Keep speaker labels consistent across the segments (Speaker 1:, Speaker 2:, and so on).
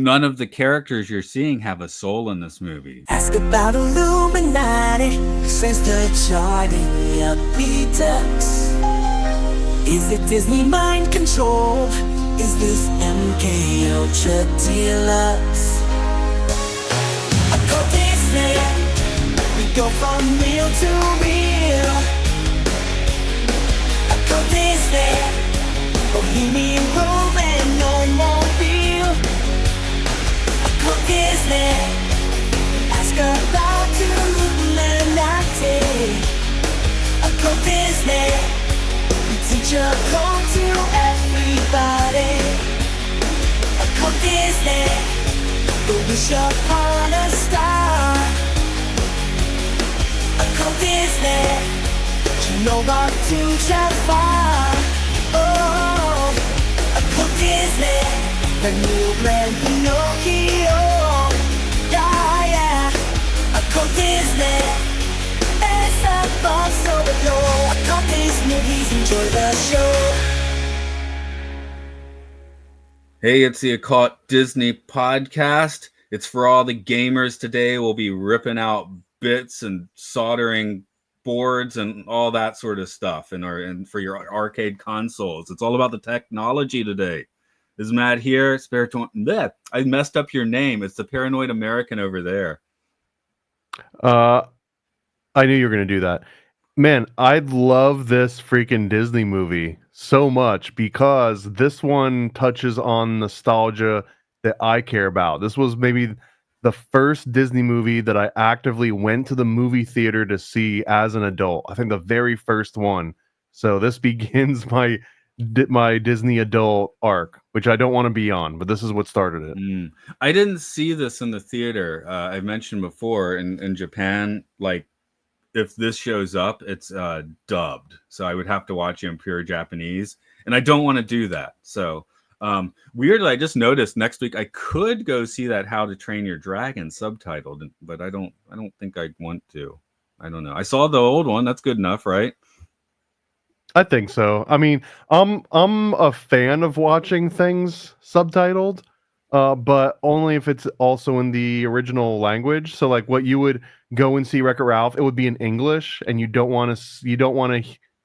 Speaker 1: none of the characters you're seeing have a soul in this movie.
Speaker 2: Ask about Illuminati, since the charting of Beatles. Is it Disney mind control? Is this MK Ultra Deluxe? Occult Disney, we go from real to real. Occult Disney, Bohemian Grove and no more real. Occult Disney, ask about Illuminati. Occult Disney, teach a code to everybody. Occult Disney, the wish upon a star. Occult Disney, you know not to travel far. Oh, Occult Disney, the new brand Pinocchio. Yeah, yeah. Occult Disney, it's above so below. Occult Disney, please enjoy the show.
Speaker 1: Hey, it's the Occult Disney podcast. It's for all the gamers today. We'll be ripping out bits and soldering boards and all that sort of stuff and for your arcade consoles. It's all about the technology today. This is Matt here. I messed up your name. It's the Paranoid American over there.
Speaker 3: I knew you were going to do that. Man, I love this freaking Disney movie so much because this one touches on nostalgia that I care about. This was maybe the first Disney movie that I actively went to the movie theater to see as an adult. I think the very first one. So this begins my Disney adult arc, which I don't want to be on, but this is what started it.
Speaker 1: I didn't see this in the theater. I mentioned before in Japan, like, if this shows up, it's dubbed. So I would have to watch it in pure Japanese. And I don't want to do that. So weirdly, I just noticed next week I could go see that How to Train Your Dragon subtitled, but I don't think I'd want to. I don't know. I saw the old one. That's good enough, right?
Speaker 3: I think so. I mean, I'm a fan of watching things subtitled, but only if it's also in the original language. So like what you would go and see Wreck-It Ralph, it would be in English, and you don't want to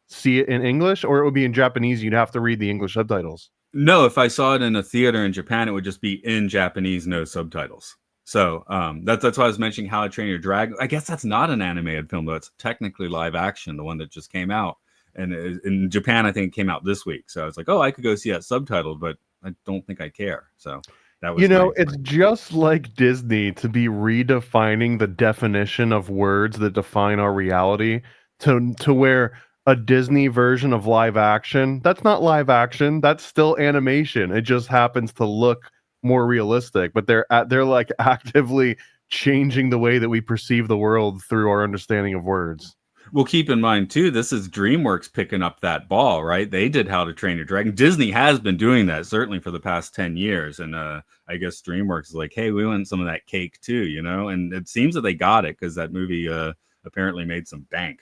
Speaker 3: see it in English, or it would be in Japanese. You'd have to read the English subtitles.
Speaker 1: No, if I saw it in a theater in Japan, it would just be in Japanese, no subtitles. So that's why I was mentioning How to Train Your Dragon. I guess that's not an animated film, though. It's technically live action, the one that just came out. And in Japan, I think it came out this week. So I was like, oh, I could go see that subtitled, but I don't think I care. So that was,
Speaker 3: it's just like Disney to be redefining the definition of words that define our reality to where a Disney version of live action, that's not live action, that's still animation. It just happens to look more realistic, but they're like actively changing the way that we perceive the world through our understanding of words.
Speaker 1: Well, keep in mind, too, this is DreamWorks picking up that ball, right? They did How to Train Your Dragon. Disney has been doing that, certainly for the past 10 years. And I guess DreamWorks is like, hey, we want some of that cake, too, you know? And it seems that they got it because that movie apparently made some bank.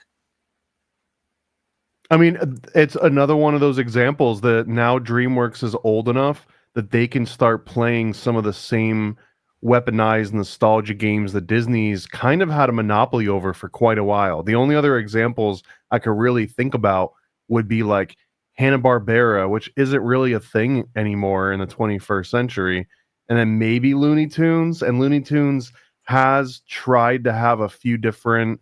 Speaker 3: I mean, it's another one of those examples that now DreamWorks is old enough that they can start playing some of the same weaponized nostalgia games that Disney's kind of had a monopoly over for quite a while. The only other examples I could really think about would be like Hanna-Barbera, which isn't really a thing anymore in the 21st century, and then maybe Looney Tunes. And Looney Tunes has tried to have a few different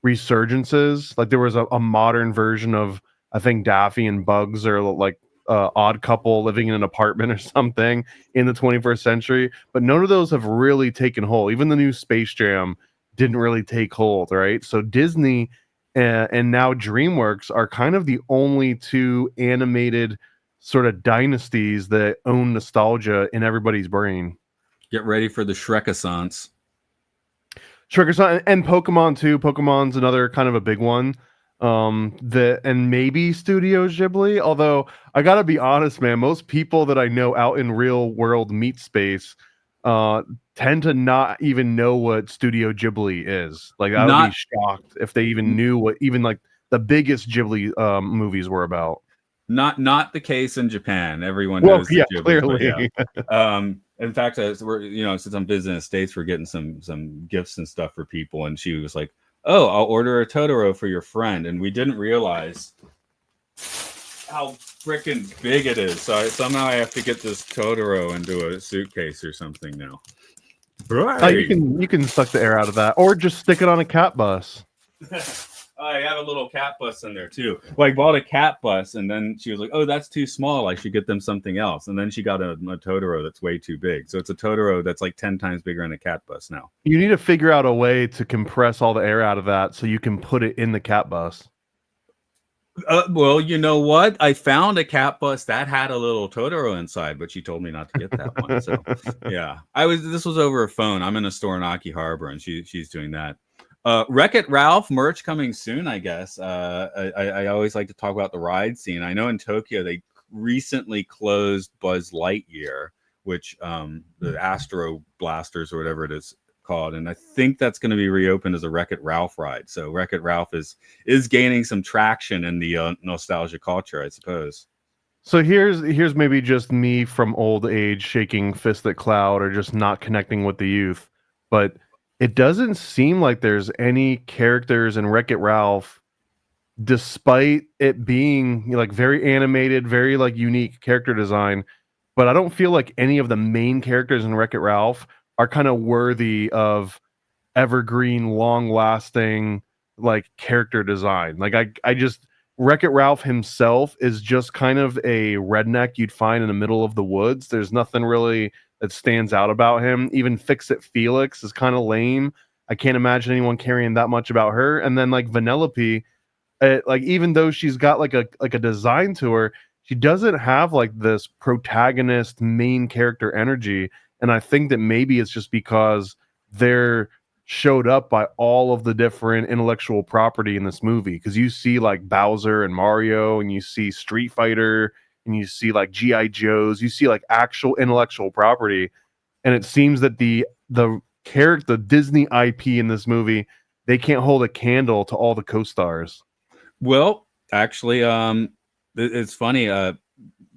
Speaker 3: resurgences. Like there was a modern version of, I think, Daffy and Bugs, or like Odd Couple living in an apartment or something in the 21st century, but none of those have really taken hold. Even the new Space Jam didn't really take hold, right? So Disney and now DreamWorks are kind of the only two animated sort of dynasties that own nostalgia in everybody's brain.
Speaker 1: Get ready for the Shrek-assance.
Speaker 3: Shrek-assance and Pokemon too. Pokemon's another kind of a big one. And maybe Studio Ghibli, although I gotta be honest, man, most people that I know out in real world meat space tend to not even know what Studio Ghibli is. Like I would be shocked if they even knew what even like the biggest Ghibli movies were about.
Speaker 1: Not the case in Japan. Everyone knows
Speaker 3: yeah,
Speaker 1: Ghibli,
Speaker 3: clearly.
Speaker 1: yeah. In fact, since I'm visiting the States, we're getting some gifts and stuff for people, and she was like, "Oh, I'll order a Totoro for your friend," and we didn't realize how freaking big it is. So somehow I have to get this Totoro into a suitcase or something now.
Speaker 3: You can suck the air out of that, or just stick it on a cat bus.
Speaker 1: I have a little cat bus in there too. Like, bought a cat bus, and then she was like, "Oh, that's too small. I should get them something else." And then she got a Totoro that's way too big. So it's a Totoro that's like 10 times bigger than a cat bus now.
Speaker 3: You need to figure out a way to compress all the air out of that so you can put it in the cat bus.
Speaker 1: Well, you know what? I found a cat bus that had a little Totoro inside, but she told me not to get that one. So yeah, this was over a phone. I'm in a store in Aki Harbor, and she's doing that. Wreck-It Ralph merch coming soon, I guess. I always like to talk about the ride scene. I know in Tokyo they recently closed Buzz Lightyear, which the Astro Blasters or whatever it is called, and I think that's going to be reopened as a Wreck-It Ralph ride. So Wreck-It Ralph is gaining some traction in the nostalgia culture, I suppose.
Speaker 3: So here's maybe just me from old age shaking fist at cloud or just not connecting with the youth, but it doesn't seem like there's any characters in Wreck-It Ralph, despite it being like very animated, very like unique character design. But I don't feel like any of the main characters in Wreck-It Ralph are kind of worthy of evergreen, long-lasting like character design. Like I just Wreck-It Ralph himself is just kind of a redneck you'd find in the middle of the woods. There's nothing really that stands out about him. Even Fix-It Felix is kind of lame. I can't imagine anyone caring that much about her. And then like Vanellope, like even though she's got like a design to her, she doesn't have like this protagonist main character energy. And I think that maybe it's just because they're showed up by all of the different intellectual property in this movie. Because you see like Bowser and Mario, and you see Street Fighter, and you see like G.I. Joes, you see like actual intellectual property. And it seems that the character, the Disney IP in this movie, they can't hold a candle to all the co-stars.
Speaker 1: Well, actually, it's funny.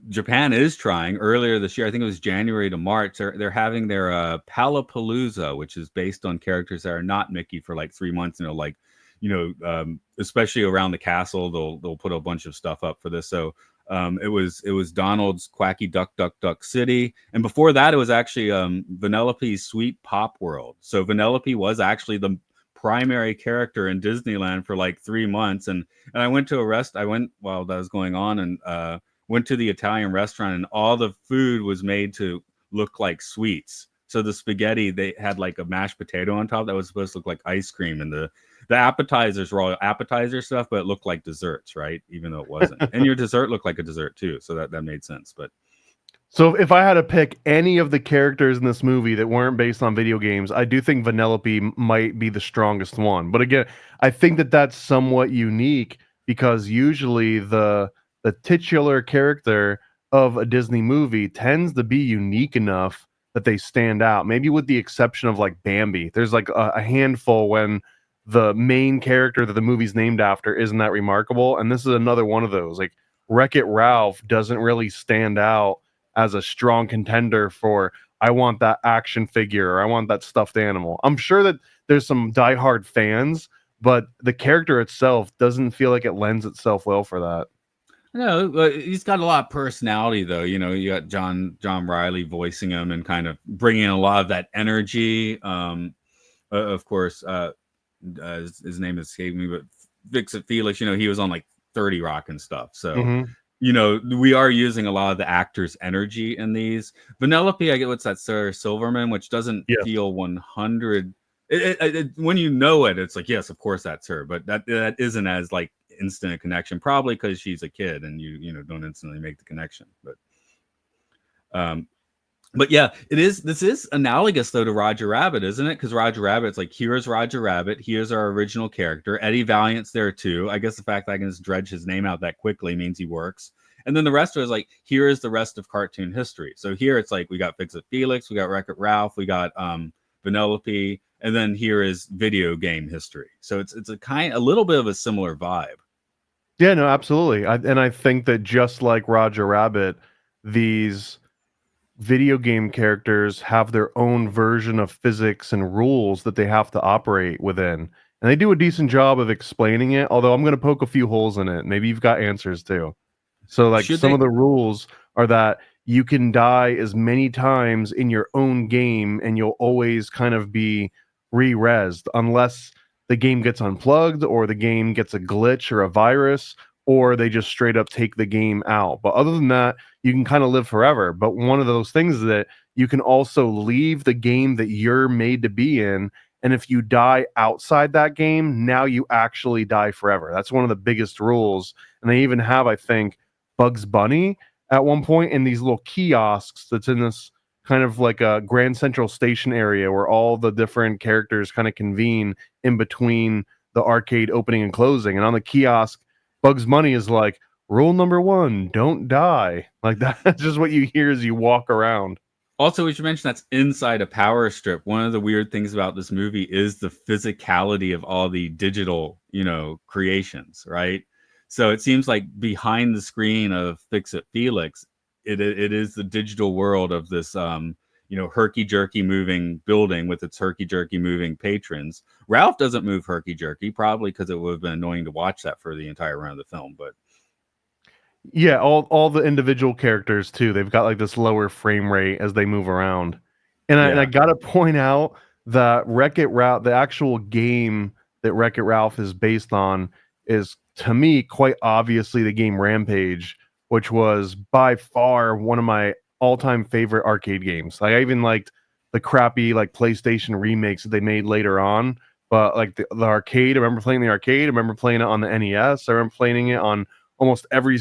Speaker 1: Japan is trying earlier this year. I think it was January to March. They're having their Palapalooza, which is based on characters that are not Mickey for like 3 months. Especially around the castle, they'll put a bunch of stuff up for this. So it was Donald's Quacky Duck City, and before that, it was actually Vanellope's Sweet Pop World. So Vanellope was actually the primary character in Disneyland for like 3 months, and I went while that was going on, and went to the Italian restaurant, and all the food was made to look like sweets. So the spaghetti, they had like a mashed potato on top that was supposed to look like ice cream, and the appetizers were all appetizer stuff, but it looked like desserts, right? Even though it wasn't. And your dessert looked like a dessert too, so that made sense. But
Speaker 3: so if I had to pick any of the characters in this movie that weren't based on video games, I do think Vanellope might be the strongest one. But again, I think that that's somewhat unique because usually the titular character of a Disney movie tends to be unique enough that they stand out. Maybe with the exception of like Bambi. There's like a handful when the main character that the movie's named after isn't that remarkable. And this is another one of those. Like Wreck-It Ralph doesn't really stand out as a strong contender for I want that action figure or I want that stuffed animal. I'm sure that there's some diehard fans, but the character itself doesn't feel like it lends itself well for that.
Speaker 1: No, he's got a lot of personality, though. You got John Riley voicing him and kind of bringing in a lot of that energy. Of course, his name escaped me, but Fix-It Felix, he was on like 30 Rock and stuff. So, we are using a lot of the actors' energy in these. Vanellope, I get what's that, Sarah Silverman, which doesn't feel 100. When you know it, it's like, yes, of course that's her, but that isn't as like instant connection, probably because she's a kid and you don't instantly make the connection. But yeah, this is analogous though to Roger Rabbit, isn't it? Because Roger Rabbit's like, here's Roger Rabbit, here's our original character. Eddie Valiant's there too. I guess the fact that I can just dredge his name out that quickly means he works. And then the rest of it is like, here is the rest of cartoon history. So here it's like we got Fix-It Felix, we got Wreck-It Ralph, we got Vanellope, and then here is video game history. So it's a little bit of a similar vibe.
Speaker 3: Yeah, no, absolutely. I think that just like Roger Rabbit, these video game characters have their own version of physics and rules that they have to operate within. And they do a decent job of explaining it, although I'm going to poke a few holes in it. Maybe you've got answers too. So, like,
Speaker 1: Should
Speaker 3: some
Speaker 1: they?
Speaker 3: of the rules are that you can die as many times in your own game and you'll always kind of be re-resed unless the game gets unplugged or the game gets a glitch or a virus or they just straight up take the game out. But other than that, you can kind of live forever. But one of those things is that you can also leave the game that you're made to be in. And if you die outside that game, now you actually die forever. That's one of the biggest rules. And they even have, I think, Bugs Bunny at one point in these little kiosks that's in this kind of like a Grand Central Station area where all the different characters kind of convene in between the arcade opening and closing. And on the kiosk, Bugs Bunny is like, rule number 1, don't die. Like that's just what you hear as you walk around.
Speaker 1: Also, we should mention that's inside a power strip. One of the weird things about this movie is the physicality of all the digital, creations, right? So it seems like behind the screen of Fix It Felix, it is the digital world of this, herky-jerky moving building with its herky-jerky moving patrons. Ralph doesn't move herky-jerky, probably because it would have been annoying to watch that for the entire run of the film, but
Speaker 3: yeah, all the individual characters too. They've got like this lower frame rate as they move around. And I gotta point out that Wreck-It Ralph, the actual game that Wreck-It Ralph is based on, is to me quite obviously the game Rampage, which was by far one of my all-time favorite arcade games. Like, I even liked the crappy like PlayStation remakes that they made later on. But like the arcade, I remember playing the arcade. I remember playing it on the NES. I remember playing it on almost every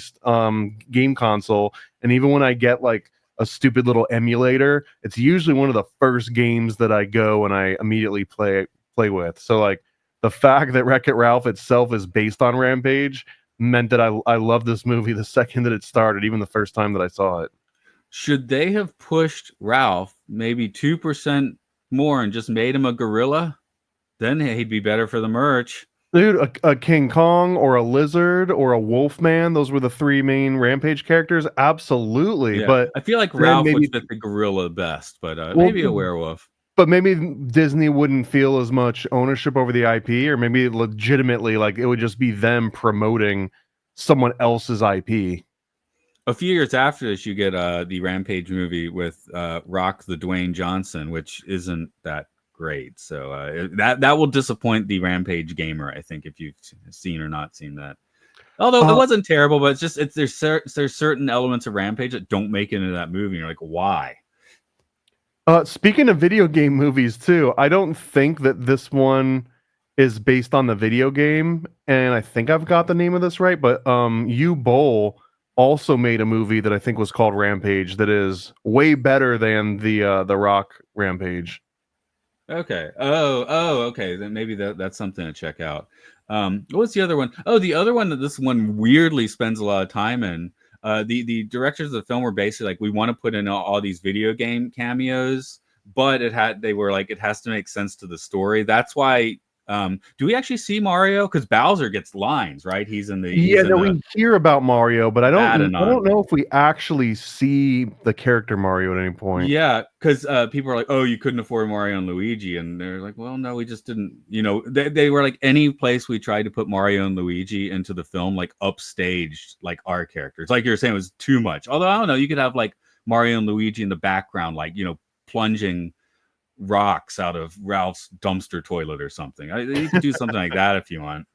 Speaker 3: game console. And even when I get like a stupid little emulator, it's usually one of the first games that I go and I immediately play with. So like the fact that Wreck-It Ralph itself is based on Rampage meant that I loved this movie the second that it started, even the first time that I saw it.
Speaker 1: should they have pushed Ralph maybe 2% more and just made him a gorilla? Then he'd be better for the merch.
Speaker 3: Dude, a King Kong or a lizard or a Wolfman, those were the 3 main Rampage characters. Absolutely.
Speaker 1: Yeah,
Speaker 3: But
Speaker 1: I feel like
Speaker 3: then
Speaker 1: Ralph
Speaker 3: maybe
Speaker 1: would fit the gorilla best, but
Speaker 3: well,
Speaker 1: maybe a werewolf.
Speaker 3: but maybe Disney wouldn't feel as much ownership over the IP, or maybe legitimately like it would just be them promoting someone else's IP.
Speaker 1: A few years after this, you get the Rampage movie with Rock the Dwayne Johnson, which isn't that great. So that will disappoint the Rampage gamer, I think, if you've seen or not seen that. Although it wasn't terrible, but there's certain elements of Rampage that don't make it into that movie. You're like, why?
Speaker 3: Speaking of video game movies too, I don't think that this one is based on the video game, and I think I've got the name of this right, but U Bowl also made a movie that I think was called Rampage that is way better than the Rock Rampage.
Speaker 1: Okay. Okay. Then maybe that's something to check out. What's the other one? Oh, the other one that this one weirdly spends a lot of time in. The directors of the film were basically like, we want to put in all these video game cameos, but they were like, it has to make sense to the story. That's why. Do we actually see Mario? Because Bowser gets lines, right? We
Speaker 3: hear about Mario, but I don't know if we actually see the character Mario at any point.
Speaker 1: Yeah, because people are like, "Oh, you couldn't afford Mario and Luigi," and they're like, "Well, no, we just didn't." They were like, any place we tried to put Mario and Luigi into the film, like upstaged, like our characters. Like you were saying, it was too much. Although I don't know, you could have like Mario and Luigi in the background, like plunging rocks out of Ralph's dumpster toilet or something. You could do something like that if you want.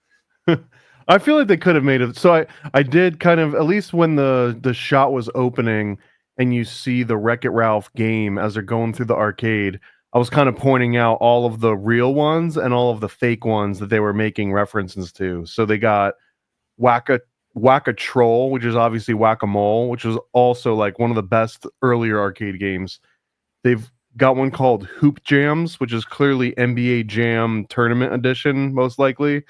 Speaker 3: I feel like they could have made it. So I did kind of, at least when the shot was opening and you see the Wreck-It Ralph game as they're going through the arcade, I was kind of pointing out all of the real ones and all of the fake ones that they were making references to. So they got Whack-A-Troll, which is obviously Whack-A-Mole, which was also like one of the best earlier arcade games. They've got one called Hoop Jams, which is clearly NBA Jam Tournament Edition, most likely.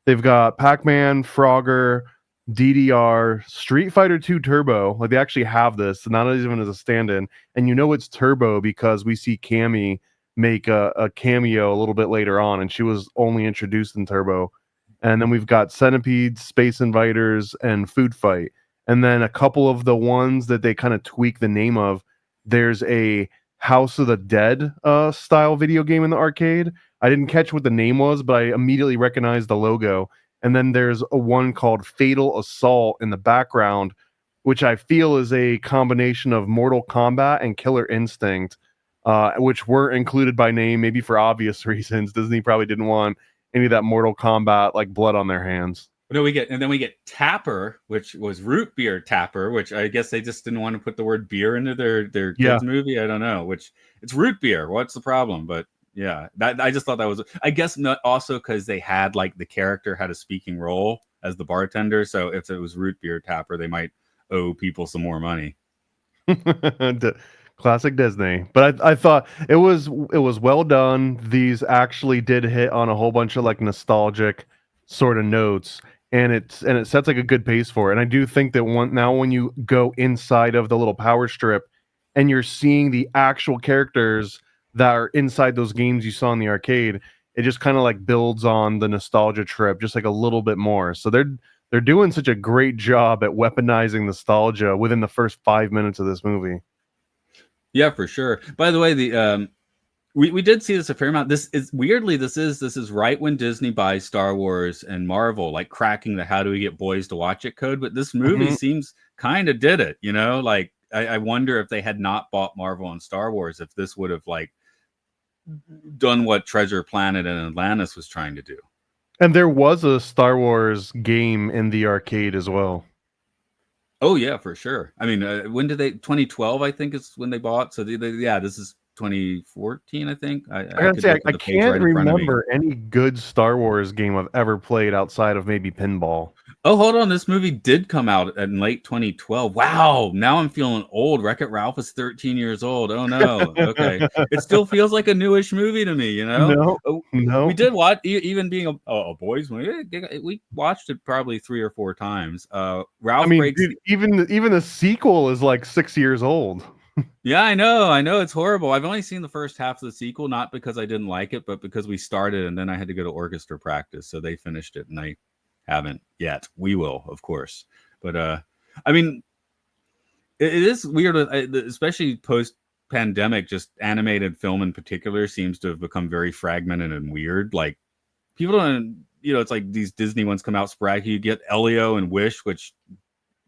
Speaker 3: They've got Pac-Man, Frogger, DDR, Street Fighter 2 Turbo. Like, they actually have this, not even as a stand-in. And it's Turbo because we see Cammy make a cameo a little bit later on, and she was only introduced in Turbo. And then we've got Centipede, Space Invaders, and Food Fight. And then a couple of the ones that they kind of tweak the name of. there's a House of the Dead style video game in the arcade. I didn't catch what the name was, but I immediately recognized the logo. And then there's a one called Fatal Assault in the background, which I feel is a combination of Mortal Kombat and Killer Instinct, which weren't included by name, maybe for obvious reasons. Disney probably didn't want any of that Mortal Kombat like blood on their hands.
Speaker 1: No, we get Tapper, which was root beer Tapper, which I guess they just didn't want to put the word beer into their
Speaker 3: Yeah.
Speaker 1: kids movie. I don't know. Which it's root beer. What's the problem? But yeah, that I just thought that was. I guess not also because they had like the character had a speaking role as the bartender. So if it was root beer Tapper, they might owe people some more money.
Speaker 3: Classic Disney. But I thought it was well done. These actually did hit on a whole bunch of like nostalgic sort of notes, and it sets like a good pace for it. And I do think that when you go inside of the little power strip and you're seeing the actual characters that are inside those games you saw in the arcade, it just kind of like builds on the nostalgia trip just like a little bit more. So they're doing such a great job at weaponizing nostalgia within the first 5 minutes of this movie.
Speaker 1: Yeah, for sure. By the way, the we did see this a fair amount. This is weirdly this is right when Disney buys Star Wars and Marvel, like cracking the how do we get boys to watch it code. But this movie seems kind of did it, you know. Like I wonder if they had not bought Marvel and Star Wars, if this would have like done what Treasure Planet and Atlantis was trying to do.
Speaker 3: And there was a Star Wars game in the arcade as well.
Speaker 1: Oh yeah, for sure. I mean, when did they? 2012, I think, is when they bought. So yeah, this is 2014, I think.
Speaker 3: I gotta say, I can't remember any good Star Wars game I've ever played outside of maybe pinball.
Speaker 1: Oh, hold on. This movie did come out in late 2012. Wow. Now I'm feeling old. Wreck-It Ralph is 13 years old. Oh, no. Okay. It still feels like a newish movie to me, you know?
Speaker 3: No.
Speaker 1: We did watch, even being a boys movie, we watched it probably 3 or 4 times. Ralph breaks...
Speaker 3: Dude, even the sequel is like 6 years old.
Speaker 1: Yeah, I know. It's horrible. I've only seen the first half of the sequel, not because I didn't like it, but because we started and then I had to go to orchestra practice. So they finished it and I haven't yet. We will, of course. But I mean, it is weird, especially post-pandemic, just animated film in particular seems to have become very fragmented and weird. Like people don't, it's like these Disney ones come out sporadically. You get Elio and Wish, which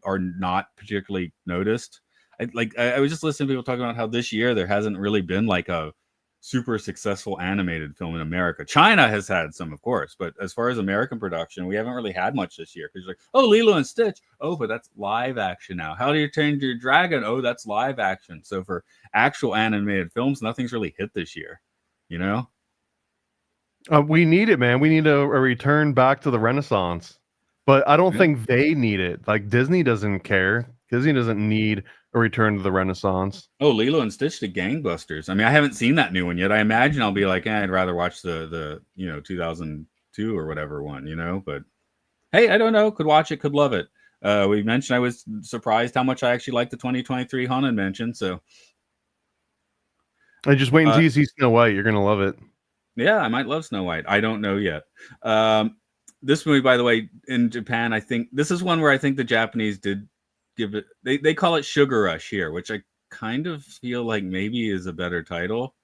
Speaker 1: are not particularly noticed. I was just listening to people talking about how this year there hasn't really been like a super successful animated film in America. China has had some, of course, but as far as American production, we haven't really had much this year. Because like, oh, Lilo and Stitch. Oh, but that's live action now. How do you change your dragon? Oh, that's live action. So for actual animated films, nothing's really hit this year, you know?
Speaker 3: We need it, man. We need a return back to the Renaissance. But I don't think they need it. Like Disney doesn't care. Disney doesn't need a return to the Renaissance.
Speaker 1: Oh, Lilo and Stitch to gangbusters. I mean, I haven't seen that new one yet. I imagine I'll be like, I'd rather watch the 2002 or whatever one, But hey, I don't know. Could watch it, could love it. We mentioned I was surprised how much I actually liked the 2023 Haunted Mansion. So
Speaker 3: I just wait until you see Snow White. You're gonna love it.
Speaker 1: Yeah, I might love Snow White. I don't know yet. This movie, by the way, in Japan, I think this is one where I think the Japanese did give it. They call it Sugar Rush here, which I kind of feel like maybe is a better title.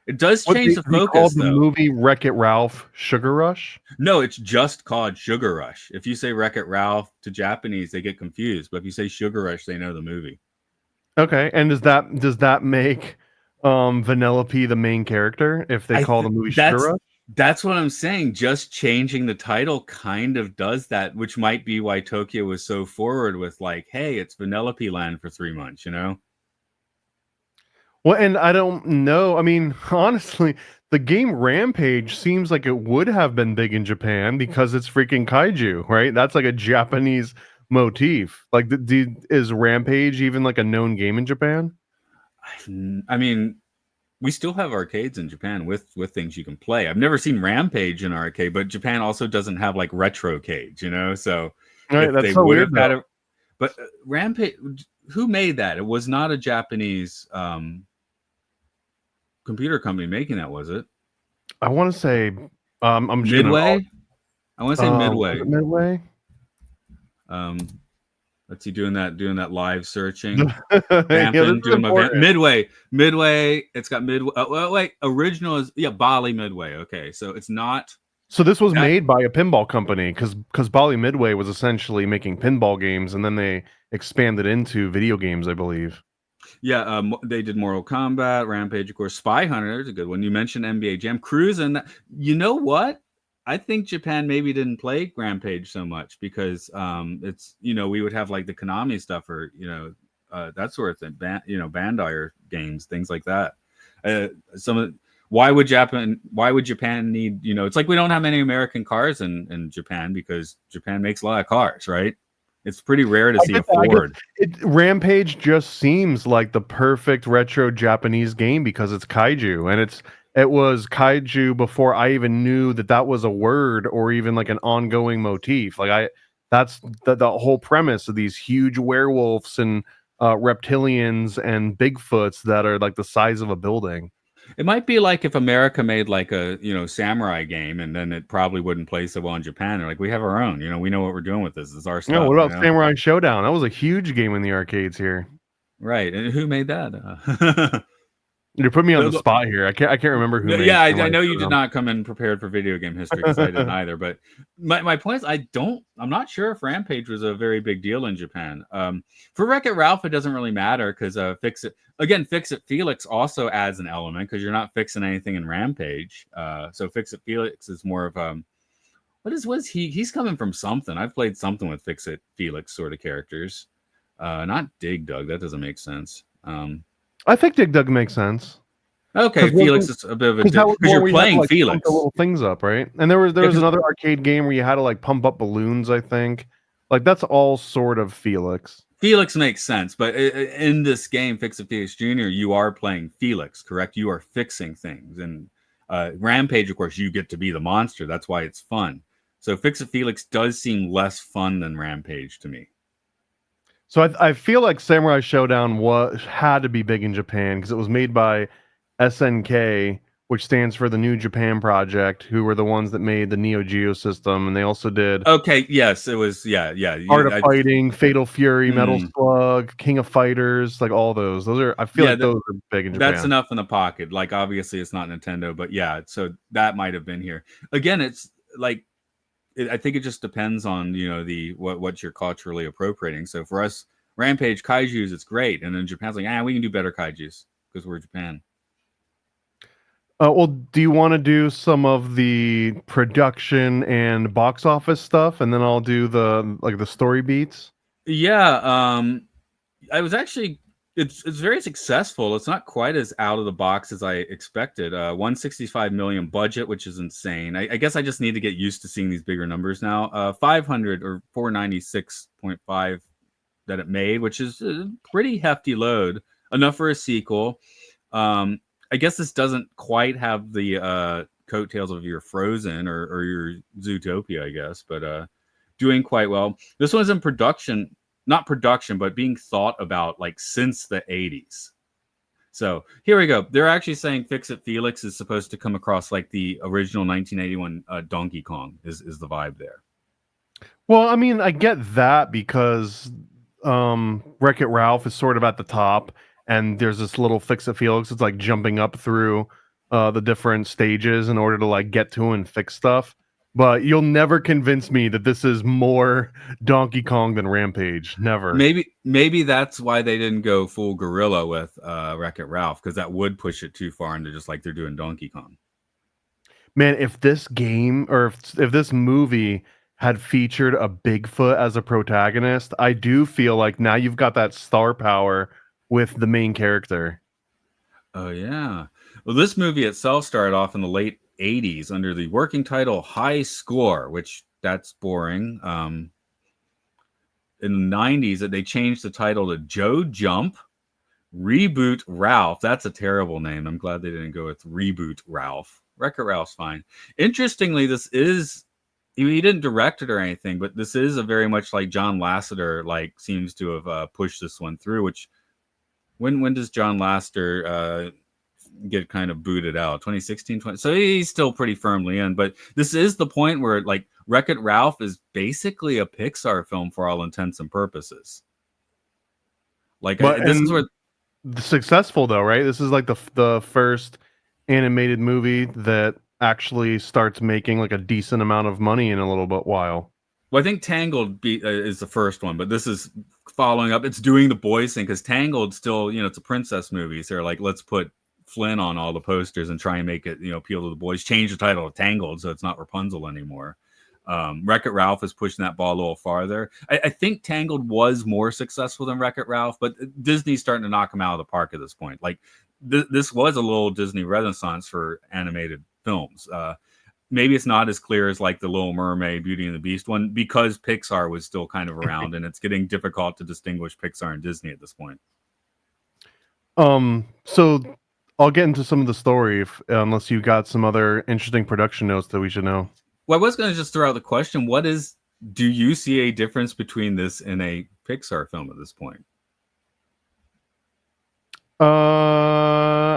Speaker 1: It does change the focus.
Speaker 3: Called the movie Wreck-It Ralph Sugar Rush?
Speaker 1: No, it's just called Sugar Rush. If you say Wreck-It Ralph to Japanese, they get confused. But if you say Sugar Rush, they know the movie.
Speaker 3: Okay, and does that make Vanellope the main character if they call the movie Sugar Rush?
Speaker 1: That's what I'm saying. Just changing the title kind of does that, which might be why Tokyo was so forward with like, hey, it's Vanellope land for 3 months,
Speaker 3: Well, and I don't know. I mean, honestly, the game Rampage seems like it would have been big in Japan because it's freaking kaiju, right? That's like a Japanese motif. Like, is Rampage even like a known game in Japan?
Speaker 1: I mean, we still have arcades in Japan with things you can play. I've never seen Rampage in an arcade, but Japan also doesn't have like retrocades, So
Speaker 3: right, that's so weird.
Speaker 1: But Rampage, who made that? It was not a Japanese computer company making that, was it?
Speaker 3: I want to say I'm
Speaker 1: Midway. I want to say Midway.
Speaker 3: Midway.
Speaker 1: What's he doing that live searching?
Speaker 3: Yeah, this
Speaker 1: Vamping,
Speaker 3: is
Speaker 1: doing my
Speaker 3: important.
Speaker 1: midway. It's got midway. Oh, well, wait, original is Bali Midway. Okay, so it's not.
Speaker 3: So this was
Speaker 1: That,
Speaker 3: made by a pinball company because Bali Midway was essentially making pinball games, and then they expanded into video games, I believe.
Speaker 1: yeah, they did Mortal Kombat, Rampage, of course. Spy Hunter is a good one. You mentioned NBA Jam, Cruisin'. You know what? I think Japan maybe didn't play Rampage so much because it's we would have like the Konami stuff or that sort of thing, Bandai games, things like that. Why would Japan need it's like we don't have many American cars in Japan because Japan makes a lot of cars, right? It's pretty rare to see a Ford.
Speaker 3: Rampage just seems like the perfect retro Japanese game because it's kaiju, and it was kaiju before I even knew that was a word or even like an ongoing motif. That's the whole premise of these huge werewolves and reptilians and Bigfoots that are like the size of a building.
Speaker 1: It might be like if America made like a samurai game, and then it probably wouldn't play so well in Japan. They're like, we have our own. We know what we're doing with this. This is our stuff.
Speaker 3: What about Samurai Showdown? That was a huge game in the arcades here.
Speaker 1: Right, and who made that?
Speaker 3: You put me on the spot here. I can't remember who.
Speaker 1: Yeah, I know you did not come in prepared for video game history because I didn't either. But my point is, I'm not sure if Rampage was a very big deal in Japan. For Wreck-It Ralph, it doesn't really matter because Fix It Felix also adds an element because you're not fixing anything in Rampage. So Fix It Felix is more of what is he? He's coming from something. I've played something with Fix It Felix sort of characters. Not Dig Dug. That doesn't make sense.
Speaker 3: I think Dig Dug makes sense.
Speaker 1: Okay, Felix is a bit of a because you're playing Felix.
Speaker 3: The little things up, right? And there was another arcade game where you had to like pump up balloons. I think like that's all sort of Felix.
Speaker 1: Felix makes sense, but in this game, Fix It Felix Jr., you are playing Felix, correct? You are fixing things, and Rampage, of course, you get to be the monster. That's why it's fun. So Fix It Felix does seem less fun than Rampage to me.
Speaker 3: So I feel like Samurai Showdown had to be big in Japan because it was made by SNK, which stands for the New Japan Project, who were the ones that made the Neo Geo system, and they also did.
Speaker 1: Okay, yes, it was. Yeah.
Speaker 3: Art of Fighting, Fatal Fury, Metal Slug, King of Fighters, like all those. I feel like those are big in Japan.
Speaker 1: That's enough in the pocket. Like obviously, it's not Nintendo, but yeah. So that might have been here. Again, it's like. I think it just depends on what you're culturally appropriating. So for us, Rampage kaijus, it's great, and then Japan's like, we can do better kaijus because we're Japan.
Speaker 3: Well, do you want to do some of the production and box office stuff, and then I'll do the story beats?
Speaker 1: Yeah, I was actually. It's very successful. It's not quite as out of the box as I expected. 165 million budget, which is insane. I guess I just need to get used to seeing these bigger numbers now. 500 or 496.5 that it made, which is a pretty hefty load. Enough for a sequel. I guess this doesn't quite have the coattails of your Frozen or your Zootopia, I guess, but doing quite well. This one's in production. Not production, but being thought about like since the 80s. So here we go. They're actually saying Fix It Felix is supposed to come across like the original 1981 Donkey Kong is the vibe there.
Speaker 3: Well, I mean, I get that because Wreck-It Ralph is sort of at the top, and there's this little Fix It Felix. It's like jumping up through the different stages in order to like get to and fix stuff. But you'll never convince me that this is more Donkey Kong than Rampage. Never.
Speaker 1: Maybe that's why they didn't go full gorilla with Wreck-It Ralph, because that would push it too far into just like they're doing Donkey Kong.
Speaker 3: Man, if this game or if this movie had featured a Bigfoot as a protagonist, I do feel like now you've got that star power with the main character.
Speaker 1: Oh yeah. Well, this movie itself started off in the late 80s under the working title High Score, which that's boring. In the 90s, they changed the title to Joe Jump Reboot Ralph. That's a terrible name. I'm glad they didn't go with Reboot Ralph. Wreck-It Ralph's fine. Interestingly, this is he didn't direct it or anything, but this is a very much like John Lasseter like seems to have pushed this one through. Which when does John Lasseter get kind of booted out. 2016, 20. So he's still pretty firmly in. But this is the point where like Wreck-It Ralph is basically a Pixar film for all intents and purposes. Like this is where
Speaker 3: successful though, right? This is like the first animated movie that actually starts making like a decent amount of money in a little bit while.
Speaker 1: Well, I think Tangled is the first one, but this is following up. It's doing the boys thing because Tangled still, it's a princess movie. So they're like, let's put Flynn on all the posters and try and make it, appeal to the boys. Change the title to Tangled so it's not Rapunzel anymore. Wreck-It Ralph is pushing that ball a little farther. I think Tangled was more successful than Wreck-It Ralph, but Disney's starting to knock them out of the park at this point. Like this was a little Disney renaissance for animated films. Maybe it's not as clear as like the Little Mermaid, Beauty and the Beast one because Pixar was still kind of around, and it's getting difficult to distinguish Pixar and Disney at this point.
Speaker 3: So I'll get into some of the story unless you got some other interesting production notes that we should know.
Speaker 1: Well, I was going to just throw out the question: do you see a difference between this and a Pixar film at this point?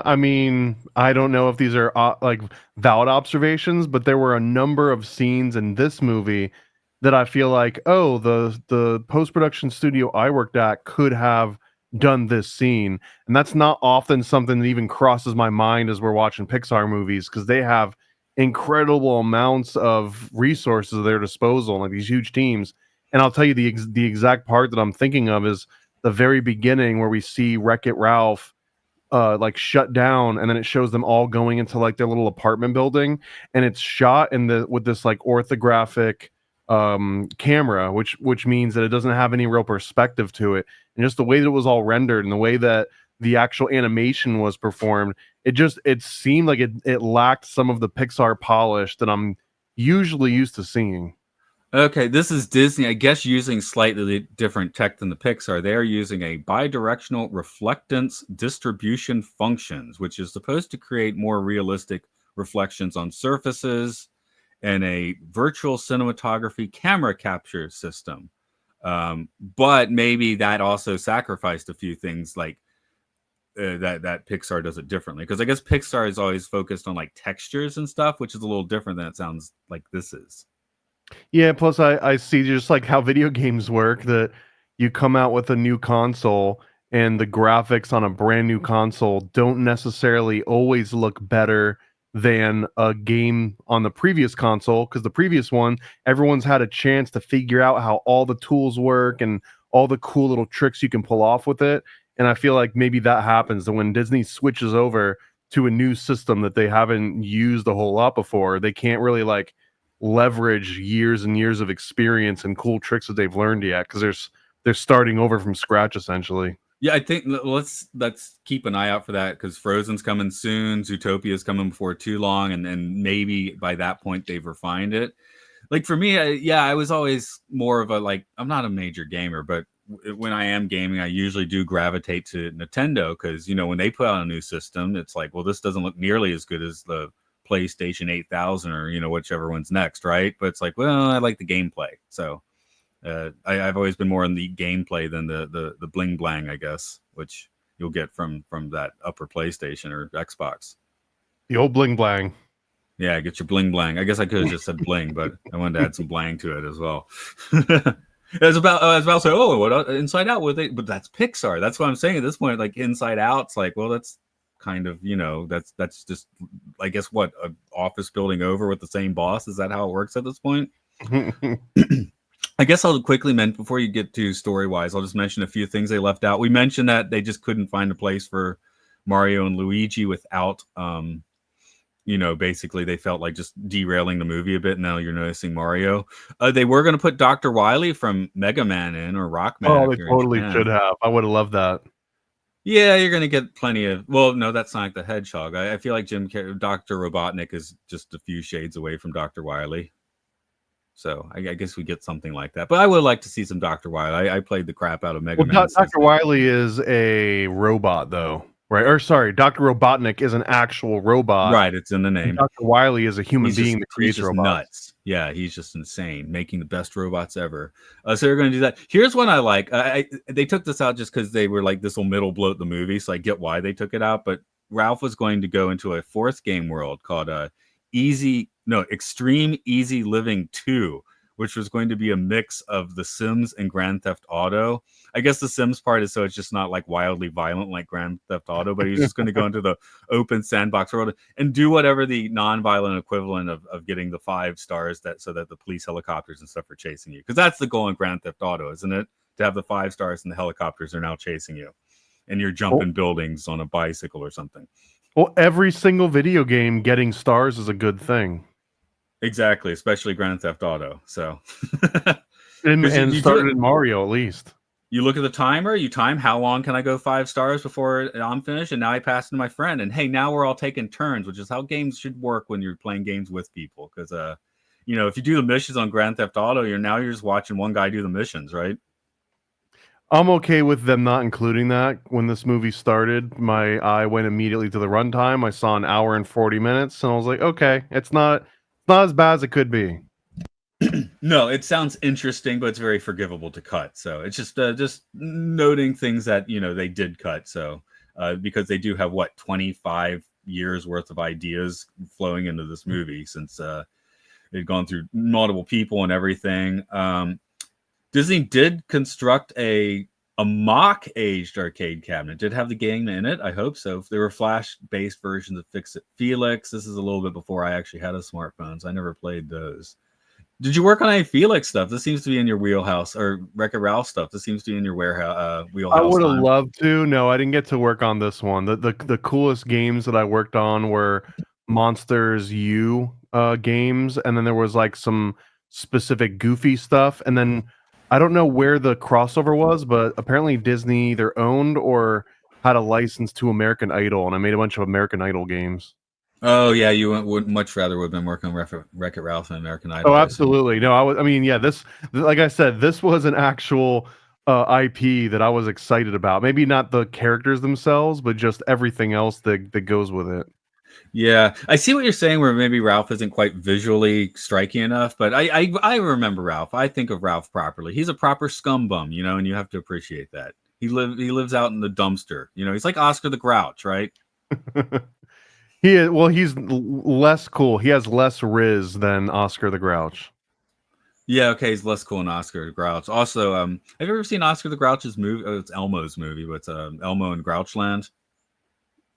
Speaker 3: I mean, I don't know if these are like valid observations, but there were a number of scenes in this movie that I feel like, oh, the post-production studio I worked at could have done this scene. And that's not often something that even crosses my mind as we're watching Pixar movies, because they have incredible amounts of resources at their disposal, like these huge teams. And I'll tell you the exact part that I'm thinking of is the very beginning where we see Wreck-It Ralph like shut down, and then it shows them all going into like their little apartment building, and it's shot with this like orthographic camera, which means that it doesn't have any real perspective to it, and just the way that it was all rendered and the way that the actual animation was performed, it seemed like it lacked some of the Pixar polish that I'm usually used to seeing.
Speaker 1: Okay, this is Disney, I guess, using slightly different tech than the Pixar. They are using a bidirectional reflectance distribution functions, which is supposed to create more realistic reflections on surfaces, and a virtual cinematography camera capture system. But maybe that also sacrificed a few things, like that Pixar does it differently. Because I guess Pixar is always focused on like textures and stuff, which is a little different than it sounds like this is.
Speaker 3: Yeah, plus I see just like how video games work, that you come out with a new console and the graphics on a brand new console don't necessarily always look better than a game on the previous console, because the previous one, everyone's had a chance to figure out how all the tools work and all the cool little tricks you can pull off with it. And I feel like maybe that happens, that when Disney switches over to a new system that they haven't used a whole lot before, they can't really like leverage years and years of experience and cool tricks that they've learned yet, because they're starting over from scratch essentially.
Speaker 1: Yeah, I think let's keep an eye out for that, because Frozen's coming soon, Zootopia's coming before too long, and maybe by that point they've refined it. Like for me, I was always more of a like, I'm not a major gamer, but when I am gaming, I usually do gravitate to Nintendo, because when they put out a new system, it's like, well, this doesn't look nearly as good as the PlayStation 8000 or whichever one's next, right? But it's like, well, I like the gameplay, so I've always been more in the gameplay than the bling blang, I guess, which you'll get from that upper PlayStation or Xbox.
Speaker 3: The old bling blang.
Speaker 1: Yeah, get your bling blang. I guess I could have just said bling, but I wanted to add some blang to it as well. I was about to say, oh, what Inside Out? But that's Pixar. That's what I'm saying at this point. Like Inside Out's like, well, that's kind of that's just, I guess, what, an office building over with the same boss. Is that how it works at this point? I guess I'll quickly before you get to story wise, I'll just mention a few things they left out. We mentioned that they just couldn't find a place for Mario and Luigi without basically they felt like just derailing the movie a bit. Now you're noticing Mario. They were going to put Dr. Wily from Mega Man in, or Rockman.
Speaker 3: Oh, they totally should have. I would have loved that.
Speaker 1: Yeah, you're going to get plenty of... Well, no, that's Sonic the Hedgehog. I feel like Dr. Robotnik is just a few shades away from Dr. Wily. So I guess we get something like that. But I would like to see some Dr. Wily. I played the crap out of Mega Man.
Speaker 3: Dr. Wily is a robot, though. Right? Or sorry, Dr. Robotnik is an actual robot.
Speaker 1: Right, it's in the name.
Speaker 3: Dr. Wily is a human being that creates robots.
Speaker 1: Nuts. Yeah, he's just insane, making the best robots ever. So they're going to do that. Here's what I like. They took this out just because they were like, this will middle bloat the movie, so I get why they took it out. But Ralph was going to go into a fourth game world called Extreme Easy Living 2, which was going to be a mix of The Sims and Grand Theft Auto. I guess the Sims part is so it's just not like wildly violent like Grand Theft Auto, but he's just going to go into the open sandbox world and do whatever the non-violent equivalent of getting the 5 stars so that the police helicopters and stuff are chasing you. Because that's the goal in Grand Theft Auto, isn't it? To have the 5 stars and the helicopters are now chasing you. And you're jumping buildings on a bicycle or something.
Speaker 3: Well, every single video game getting stars is a good thing.
Speaker 1: Exactly, especially Grand Theft Auto. So,
Speaker 3: and started in Mario at least.
Speaker 1: You look at the timer, you time how long can I go 5 stars before I'm finished, and now I pass it to my friend. And hey, now we're all taking turns, which is how games should work when you're playing games with people. Because if you do the missions on Grand Theft Auto, you're just watching one guy do the missions, right?
Speaker 3: I'm okay with them not including that. When this movie started, my eye went immediately to the runtime. I saw an hour and 40 minutes, and I was like, okay, it's not as bad as it could be.
Speaker 1: No, it sounds interesting, but it's very forgivable to cut. So it's just noting things that they did cut. So because they do have 25 years worth of ideas flowing into this movie since they've gone through multiple people and everything. Disney did construct a mock aged arcade cabinet. Did have the game in it? I hope so. If there were flash-based versions of Fix It Felix, this is a little bit before I actually had a smartphone, so I never played those. Did you work on any Felix stuff? This seems to be in your wheelhouse, or Wreck-It Ralph stuff. This seems to be in your wheelhouse.
Speaker 3: I would have loved to. No, I didn't get to work on this one. The coolest games that I worked on were Monsters U games, and then there was like some specific goofy stuff, and then I don't know where the crossover was, but apparently Disney either owned or had a license to American Idol, and I made a bunch of American Idol games.
Speaker 1: Oh yeah, you would much rather would have been working on Wreck-It Ralph and American Idol.
Speaker 3: Oh, absolutely. No, this, like I said, this was an actual IP that I was excited about. Maybe not the characters themselves, but just everything else that goes with it.
Speaker 1: Yeah, I see what you're saying. Where maybe Ralph isn't quite visually striking enough, but I remember Ralph. I think of Ralph properly. He's a proper scum bum, and you have to appreciate that. He lives out in the dumpster. He's like Oscar the Grouch, right?
Speaker 3: He's less cool. He has less riz than Oscar the Grouch.
Speaker 1: Yeah, okay, he's less cool than Oscar the Grouch. Also, have you ever seen Oscar the Grouch's movie? Oh, it's Elmo's movie, but it's Elmo in Grouchland.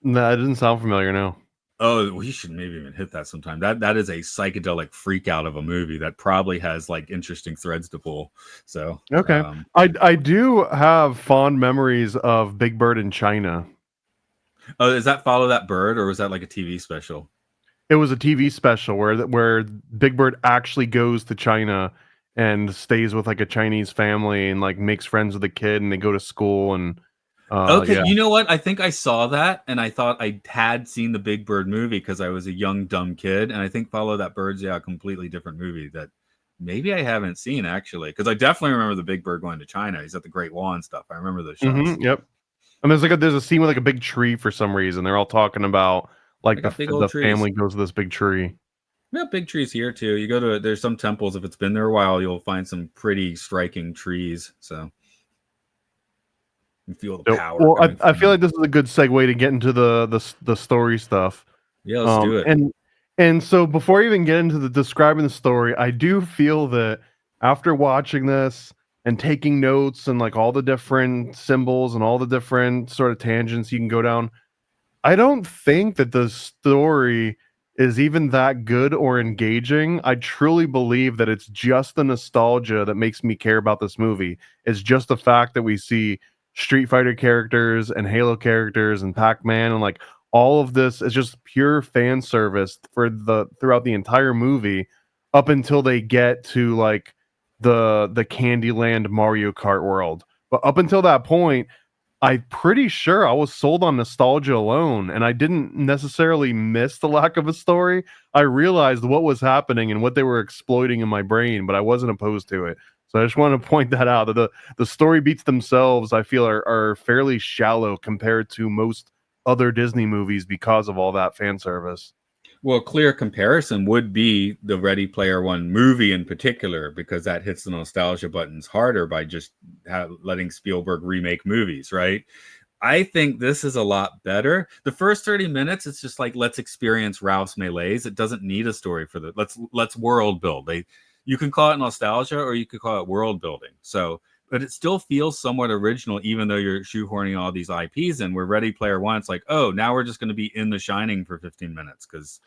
Speaker 3: No, it doesn't sound familiar, no.
Speaker 1: Oh, we should maybe even hit that sometime. That is a psychedelic freak out of a movie that probably has like interesting threads to pull. So
Speaker 3: okay, I do have fond memories of Big Bird in China.
Speaker 1: Oh, does that follow that bird, or was that like a TV special?
Speaker 3: It was a TV special where Big Bird actually goes to China and stays with like a Chinese family and like makes friends with a kid, and they go to school and.
Speaker 1: Okay,
Speaker 3: yeah.
Speaker 1: You know what? I think I saw that, and I thought I had seen the Big Bird movie because I was a young, dumb kid, and I think Follow That Bird's a completely different movie that maybe I haven't seen, actually, because I definitely remember the Big Bird going to China. He's at the Great Wall and stuff. I remember those shots.
Speaker 3: Mm-hmm, yep. And there's a scene with like a big tree for some reason. They're all talking about like the family goes to this big tree.
Speaker 1: Yeah, big trees here, too. You go to, there's some temples, if it's been there a while, you'll find some pretty striking trees, so... feel the power.
Speaker 3: Well, I feel like this is a good segue to get into the story stuff.
Speaker 1: Yeah, let's do it.
Speaker 3: And so before I even get into the describing the story, I do feel that after watching this and taking notes and like all the different symbols and all the different sort of tangents you can go down, I don't think that the story is even that good or engaging. I truly believe that it's just the nostalgia that makes me care about this movie. It's just the fact that we see Street Fighter characters and Halo characters and Pac-Man and like all of this is just pure fan service throughout the entire movie up until they get to like the Candyland Mario Kart world. But up until that point, I'm pretty sure I was sold on nostalgia alone, and I didn't necessarily miss the lack of a story. I realized what was happening and what they were exploiting in my brain, but I wasn't opposed to it. So I just want to point that out, that the story beats themselves, I feel, are fairly shallow compared to most other Disney movies because of all that fan service.
Speaker 1: Well, a clear comparison would be the Ready Player One movie in particular, because that hits the nostalgia buttons harder by just letting Spielberg remake movies, right? I think this is a lot better. The first 30 minutes, it's just like, let's experience Ralph's melees. It doesn't need a story for the let's world build. You can call it nostalgia or you could call it world building. So, but it still feels somewhat original, even though you're shoehorning all these IPs in. Where Ready Player One, it's like, oh, now we're just going to be in The Shining for 15 minutes because,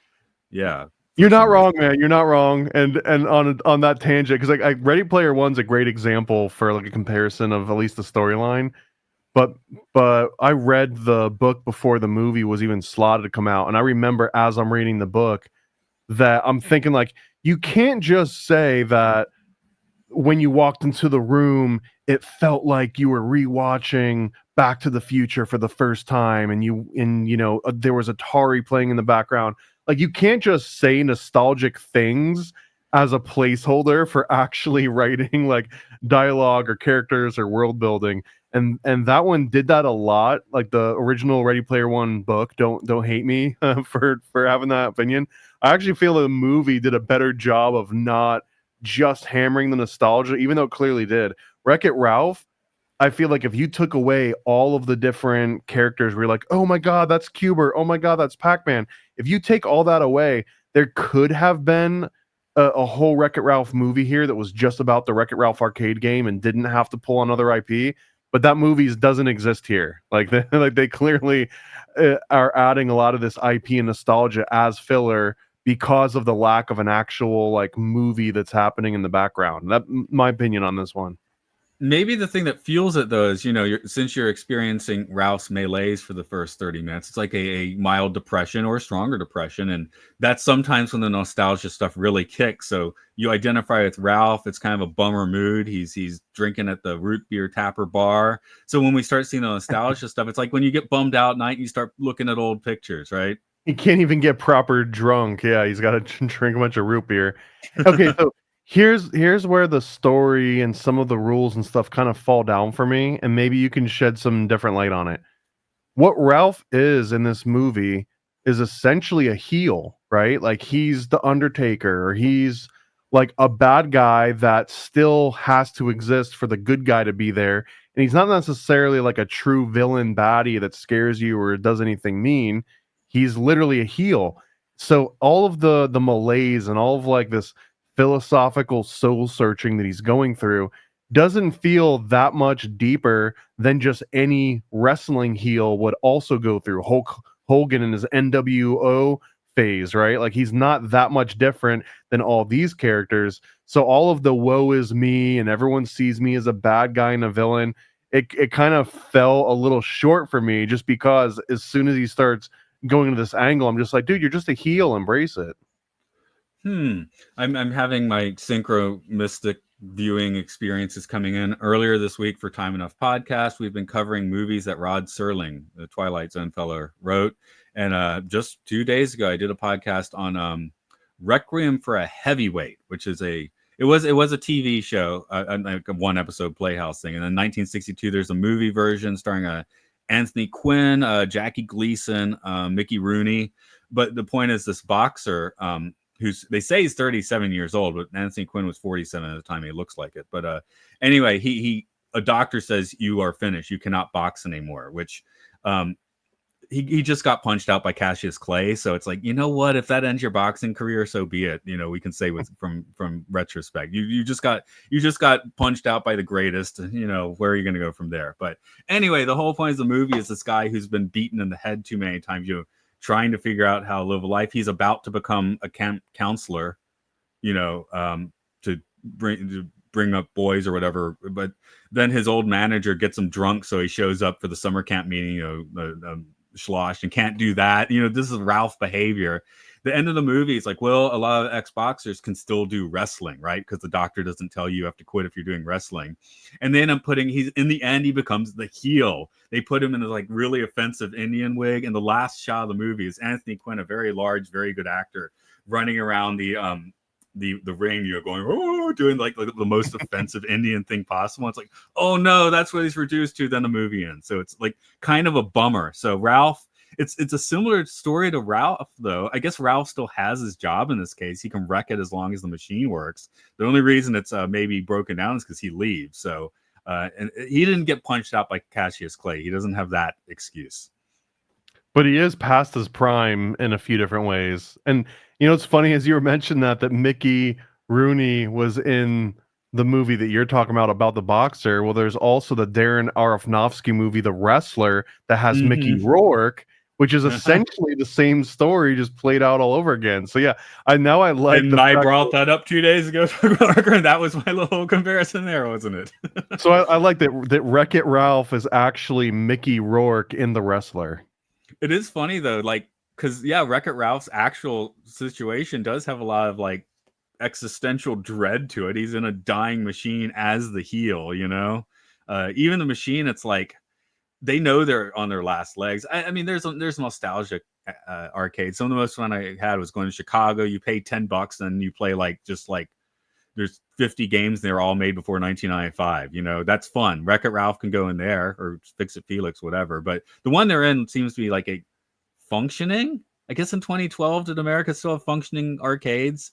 Speaker 1: yeah.
Speaker 3: You're not wrong, man. You're not wrong. And on that tangent, because like Ready Player One's a great example for like a comparison of at least the storyline. But I read the book before the movie was even slotted to come out, and I remember as I'm reading the book that I'm thinking like, you can't just say that when you walked into the room, it felt like you were rewatching Back to the Future for the first time, and there was Atari playing in the background. Like, you can't just say nostalgic things as a placeholder for actually writing like dialogue or characters or world building. And that one did that a lot. Like the original Ready Player One book. Don't hate me for having that opinion. I actually feel the movie did a better job of not just hammering the nostalgia, even though it clearly did. Wreck-It Ralph, I feel like if you took away all of the different characters, we're like, oh my god, that's Cuber. Oh my god, that's Pac-Man. If you take all that away, there could have been a whole Wreck-It Ralph movie here that was just about the Wreck-It Ralph arcade game and didn't have to pull another IP. But that movie doesn't exist here. Like they clearly are adding a lot of this IP and nostalgia as filler because of the lack of an actual like movie that's happening in the background. That's my opinion on this one.
Speaker 1: Maybe the thing that fuels it though is, since you're experiencing Ralph's melees for the first 30 minutes, it's like a mild depression or a stronger depression. And that's sometimes when the nostalgia stuff really kicks. So you identify with Ralph, it's kind of a bummer mood. He's drinking at the root beer tapper bar. So when we start seeing the nostalgia stuff, it's like when you get bummed out at night and you start looking at old pictures, right?
Speaker 3: He can't even get proper drunk. Yeah, he's got to drink a bunch of root beer. Okay, so here's where the story and some of the rules and stuff kind of fall down for me, and maybe you can shed some different light on it. What Ralph is in this movie is essentially a heel, right? Like he's the Undertaker, or he's like a bad guy that still has to exist for the good guy to be there. And he's not necessarily like a true villain baddie that scares you or does anything mean. He's literally a heel. So all of the malaise and all of like this philosophical soul searching that he's going through doesn't feel that much deeper than just any wrestling heel would also go through. Hulk Hogan in his NWO phase, right? Like he's not that much different than all these characters. So all of the woe is me and everyone sees me as a bad guy and a villain, it kind of fell a little short for me, just because as soon as he starts going into this angle, I'm just like, dude, you're just a heel, embrace it.
Speaker 1: I'm having my synchro mystic viewing experiences coming in. Earlier this week for Time Enough podcast, we've been covering movies that Rod Serling, the Twilight Zone fellow, wrote. And just 2 days ago, I did a podcast on Requiem for a Heavyweight, which is it was a TV show, like a one episode Playhouse thing. And in 1962, there's a movie version starring Anthony Quinn, Jackie Gleason, Mickey Rooney. But the point is, this boxer, they say he's 37 years old, but Anthony Quinn was 47 at the time. He looks like it. But anyway, a doctor says, you are finished. You cannot box anymore, which he just got punched out by Cassius Clay. So it's like, you know what? If that ends your boxing career, so be it. We can say from retrospect, you just got punched out by the greatest. Where are you going to go from there? But anyway, the whole point of the movie is this guy who's been beaten in the head too many times, trying to figure out how to live a life. He's about to become a camp counselor, to bring up boys or whatever. But then his old manager gets him drunk, so he shows up for the summer camp meeting, sloshed, and can't do that. This is Ralph behavior. The end of the movie is like, well, a lot of ex-boxers can still do wrestling, right? Because the doctor doesn't tell you have to quit if you're doing wrestling. And then in the end, he becomes the heel. They put him in a like really offensive Indian wig. And the last shot of the movie is Anthony Quinn, a very large, very good actor, running around the ring, going, oh, doing like the most offensive Indian thing possible. It's like, oh no, that's what he's reduced to. Then the movie ends. So it's like kind of a bummer. So Ralph, it's a similar story to Ralph, though. I guess Ralph still has his job in this case. He can wreck it as long as the machine works. The only reason it's maybe broken down is because he leaves. So And he didn't get punched out by Cassius Clay. He doesn't have that excuse.
Speaker 3: But he is past his prime in a few different ways. And it's funny as you were mentioning that Mickey Rooney was in the movie that you're talking about the boxer. Well, there's also the Darren Aronofsky movie, The Wrestler, that has Mickey Rourke, which is essentially the same story, just played out all over again. So yeah, I like.
Speaker 1: And I brought that up 2 days ago. That was my little comparison there, wasn't it?
Speaker 3: So I like that Wreck-It Ralph is actually Mickey Rourke in The Wrestler.
Speaker 1: It is funny though, like, because Wreck-It Ralph's actual situation does have a lot of like existential dread to it. He's in a dying machine as the heel, even the machine, it's like they know they're on their last legs. I mean, there's nostalgic arcades. Some of the most fun I had was going to Chicago. You pay $10 and you play there's 50 games. They're all made before 1995. That's fun. Wreck-It Ralph can go in there, or Fix-It Felix, whatever. But the one they're in seems to be like a functioning. I guess in 2012, did America still have functioning arcades?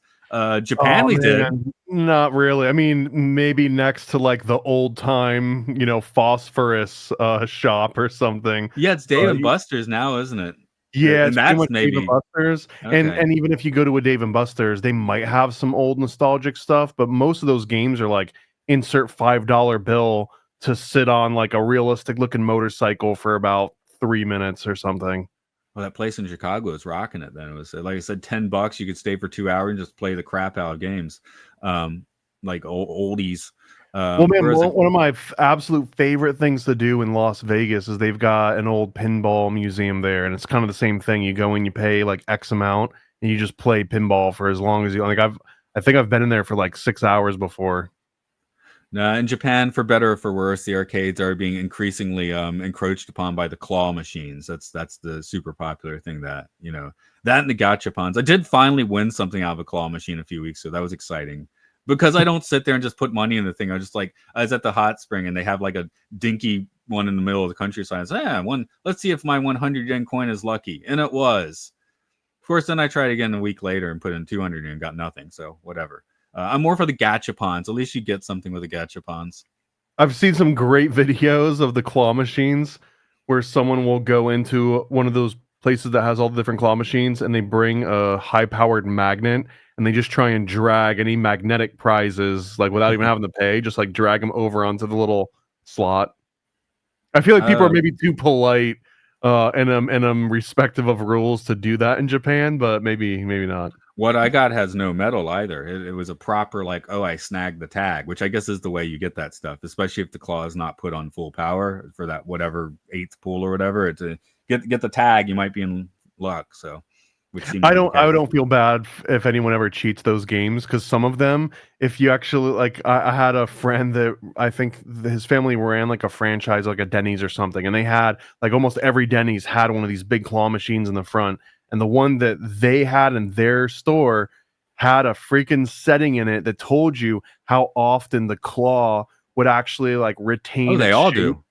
Speaker 1: Japan, we did.
Speaker 3: Not really. I mean, maybe next to like the old time, phosphorus shop or something.
Speaker 1: Yeah, it's Dave & Buster's now, isn't it?
Speaker 3: Yeah,
Speaker 1: and that's maybe
Speaker 3: Dave & Buster's. Okay. And even if you go to a Dave & Buster's, they might have some old nostalgic stuff, but most of those games are like insert $5 bill to sit on like a realistic looking motorcycle for about 3 minutes or something.
Speaker 1: Well, that place in Chicago was rocking it then. It was, like I said, $10. You could stay for 2 hours and just play the crap out of games, like oldies.
Speaker 3: Well, man, one of my absolute favorite things to do in Las Vegas is they've got an old pinball museum there, and it's kind of the same thing. You go and you pay like X amount, and you just play pinball for as long as you like. I think I've been in there for like 6 hours before.
Speaker 1: In Japan, for better or for worse, the arcades are being increasingly encroached upon by the claw machines. That's the super popular thing that that and the gachapons. I did finally win something out of a claw machine a few weeks ago. That was exciting. Because I don't sit there and just put money in the thing. I was at the hot spring and they have like a dinky one in the middle of the countryside. I said, let's see if my 100 yen coin is lucky. And it was. Of course, then I tried again a week later and put in 200 and got nothing. So whatever. I'm more for the gachapons. At least you get something with the gachapons.
Speaker 3: I've seen some great videos of the claw machines where someone will go into one of those places that has all the different claw machines and they bring a high-powered magnet and they just try and drag any magnetic prizes, like without even having to pay, just like drag them over onto the little slot. I feel like people are maybe too polite and I'm respective of rules to do that in Japan, but maybe not.
Speaker 1: What I got has no metal either. It was a proper I snagged the tag, which I guess is the way you get that stuff, especially if the claw is not put on full power for that whatever 8th pull or whatever. To get the tag, you might be in luck. So. I don't feel bad if anyone ever cheats those games, because some of them, if you actually like, I had a friend that I think his family ran like a franchise, like a Denny's or something, and they had like almost every Denny's had one of these big claw machines in the front, and the one that they had in their store had a freaking setting in it that told you how often the claw would actually like retain. Oh, they all do.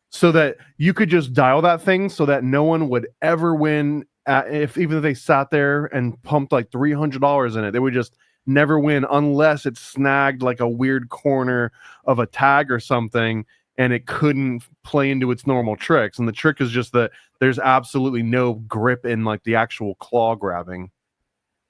Speaker 3: So that you could just dial that thing so that no one would ever win. Even if they sat there and pumped like $300 in it, they would just never win unless it snagged like a weird corner of a tag or something and it couldn't play into its normal tricks. And the trick is just that there's absolutely no grip in like the actual claw grabbing.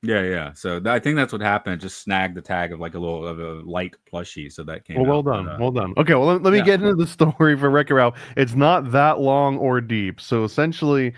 Speaker 1: Yeah. So I think that's what happened. It just snagged the tag of like a light plushie. So that came.
Speaker 3: Well done. Okay, well let me get into the story for Wreck-It Ralph. It's not that long or deep. So essentially,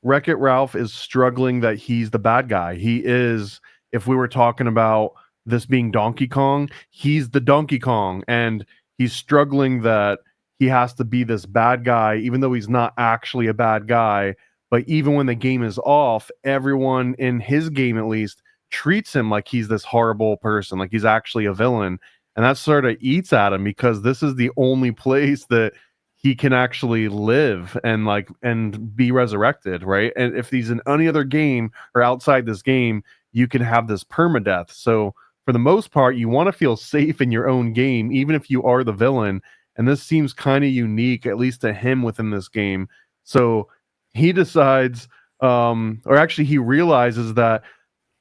Speaker 3: Wreck-It Ralph is struggling that he's the bad guy. He is, if we were talking about this being Donkey Kong, he's the Donkey Kong, and he's struggling that he has to be this bad guy, even though he's not actually a bad guy. But even when the game is off, everyone in his game, at least, treats him like he's this horrible person, like he's actually a villain. And that sort of eats at him, because this is the only place that he can actually live and be resurrected, right? And if he's in any other game or outside this game, you can have this permadeath. So for the most part, you want to feel safe in your own game, even if you are the villain. And this seems kind of unique, at least to him within this game. So he decides, or actually he realizes that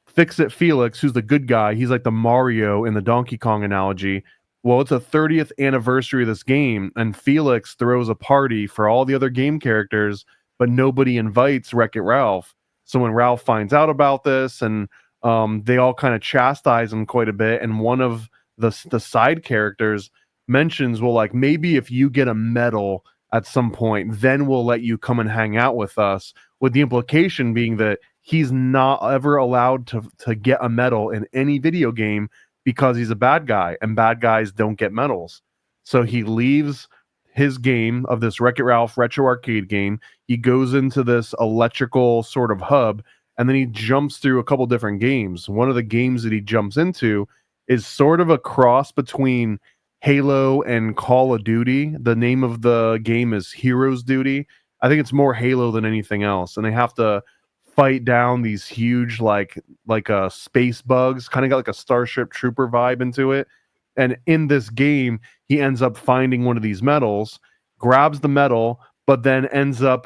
Speaker 3: Fix-It Felix, who's the good guy, he's like the Mario in the Donkey Kong analogy. Well, it's a 30th anniversary of this game, and Felix throws a party for all the other game characters, but nobody invites Wreck-It Ralph. So when Ralph finds out about this, and they all kind of chastise him quite a bit, and one of the side characters mentions, well, like, maybe if you get a medal at some point, then we'll let you come and hang out with us, with the implication being that he's not ever allowed to get a medal in any video game because he's a bad guy, and bad guys don't get medals. So he leaves his game of this Wreck-It Ralph retro arcade game. He goes into this electrical sort of hub, and then he jumps through a couple different games. One of the games that he jumps into is sort of a cross between Halo and Call of Duty. The name of the game is Heroes Duty. I think it's more Halo than anything else, and they have to fight down these huge like space bugs, kind of got like a Starship Trooper vibe into it. And in this game, he ends up finding one of these medals, grabs the medal, but then ends up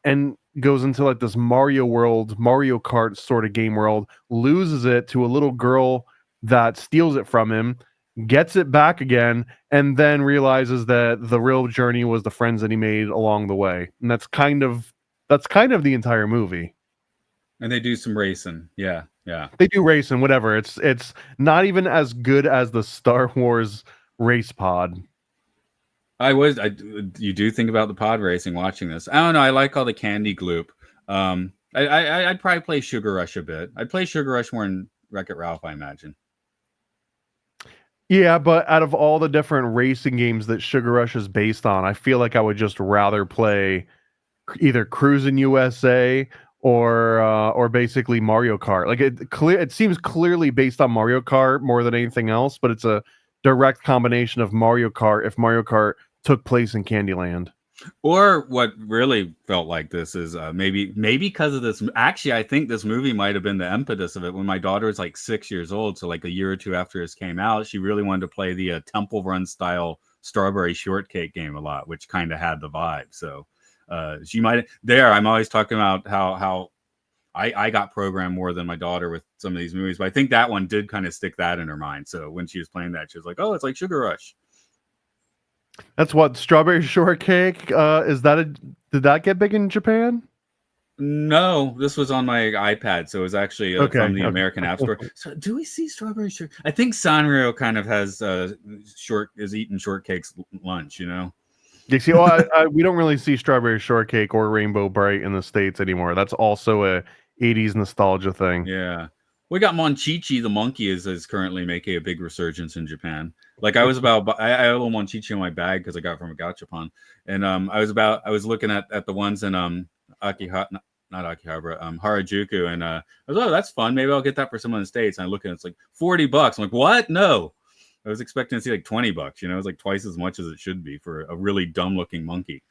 Speaker 3: and goes into like this Mario world, Mario Kart sort of game world, loses it to a little girl that steals it from him, gets it back again, and then realizes that the real journey was the friends that he made along the way. And that's kind of the entire movie.
Speaker 1: And they do some racing. Yeah.
Speaker 3: They do racing, whatever. It's not even as good as the Star Wars race pod.
Speaker 1: You do think about the pod racing watching this. I don't know. I like all the candy gloop. I'd probably play Sugar Rush a bit. I'd play Sugar Rush more than Wreck-It Ralph, I imagine.
Speaker 3: Yeah, but out of all the different racing games that Sugar Rush is based on, I feel like I would just rather play either Cruisin' USA or basically Mario Kart. Like it seems clearly based on Mario Kart more than anything else, but it's a direct combination of Mario Kart if Mario Kart took place in Candyland.
Speaker 1: Or what really felt like this is maybe because of this. Actually, I think this movie might have been the impetus of it. When my daughter was like 6 years old, so like a year or two after this came out, she really wanted to play the Temple Run style strawberry shortcake game a lot, which kind of had the vibe. So she might there. I'm always talking about how I got programmed more than my daughter with some of these movies, but I think that one did kind of stick that in her mind. So when she was playing that, she was like, "Oh, it's like Sugar Rush."
Speaker 3: That's what strawberry shortcake. Did that get big in Japan?
Speaker 1: No, this was on my iPad, so it was actually from the American App Store. So, do we see strawberry shortcake? I think Sanrio kind of has is eating shortcakes lunch. You know.
Speaker 3: You see, we don't really see strawberry shortcake or Rainbow Bright in the States anymore. That's also a 80s nostalgia thing.
Speaker 1: Yeah. We got Monchichi the monkey is currently making a big resurgence in Japan. Like I had a little Monchichi in my bag because I got it from a gachapon, and I was looking at the ones in not Akihabara, Harajuku, and I was, oh, that's fun. Maybe I'll get that for someone in the States. And I look at it, it's like $40. I'm like, what? No, I was expecting to see like $20. You know, it's like twice as much as it should be for a really dumb looking monkey.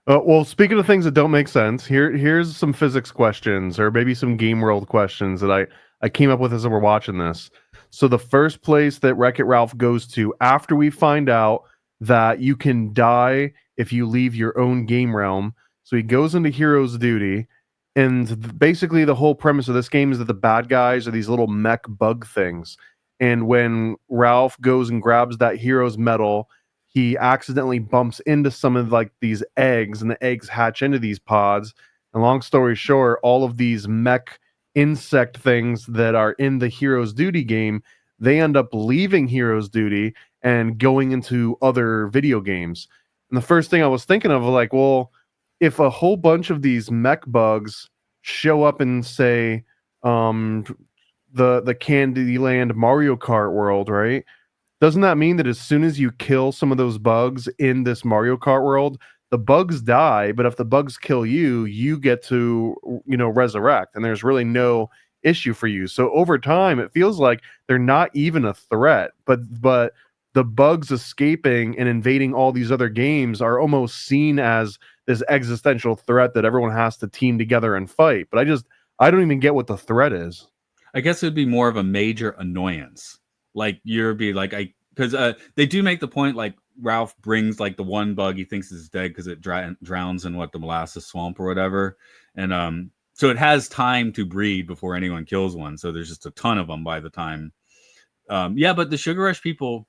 Speaker 3: Well, speaking of things that don't make sense, here's some physics questions, or maybe some game world questions that I came up with as we're watching this. So the first place that Wreck-It Ralph goes to after we find out that you can die if you leave your own game realm, so he goes into Heroes Duty, and basically the whole premise of this game is that the bad guys are these little mech bug things, and when Ralph goes and grabs that hero's medal, he accidentally bumps into some of like these eggs, and the eggs hatch into these pods. And long story short, all of these mech insect things that are in the Heroes Duty game, they end up leaving Heroes Duty and going into other video games. And the first thing I was thinking of was like, well, if a whole bunch of these mech bugs show up in, say, the Candyland Mario Kart world, right? Doesn't that mean that as soon as you kill some of those bugs in this Mario Kart world, the bugs die, but if the bugs kill you, you get to, resurrect, and there's really no issue for you. So over time, it feels like they're not even a threat, but the bugs escaping and invading all these other games are almost seen as this existential threat that everyone has to team together and fight. But I don't even get what the threat is.
Speaker 1: I guess it would be more of a major annoyance. Like because they do make the point, like Ralph brings like the one bug he thinks is dead because it drowns in the molasses swamp or whatever, and so it has time to breed before anyone kills one. So there's just a ton of them by the time Yeah, but the Sugar Rush people.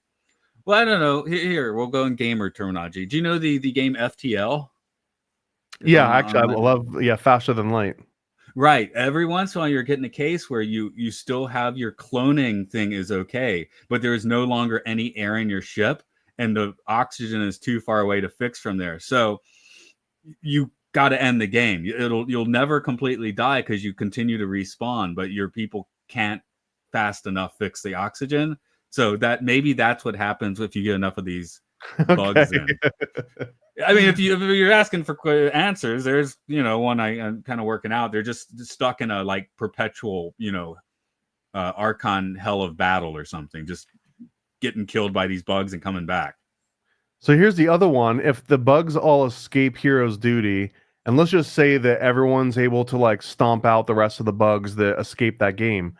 Speaker 1: Well, I don't know. Here we'll go in gamer terminology. Do you know the game FTL? It's
Speaker 3: Yeah,
Speaker 1: on
Speaker 3: actually, I
Speaker 1: online.
Speaker 3: love faster than light.
Speaker 1: Right. Every once in a while, you're getting a case where you still have your cloning thing is okay, but there is no longer any air in your ship, and the oxygen is too far away to fix from there. So you got to end the game. You'll never completely die because you continue to respawn, but your people can't fast enough fix the oxygen. So that maybe that's what happens if you get enough of these bugs
Speaker 3: Okay.
Speaker 1: in. I mean, if you're asking for answers, there's one I'm kind of working out. They're just stuck in a like perpetual Archon hell of battle or something, just getting killed by these bugs and coming back.
Speaker 3: So here's the other one. If the bugs all escape hero's duty, and let's just say that everyone's able to like stomp out the rest of the bugs that escape that game.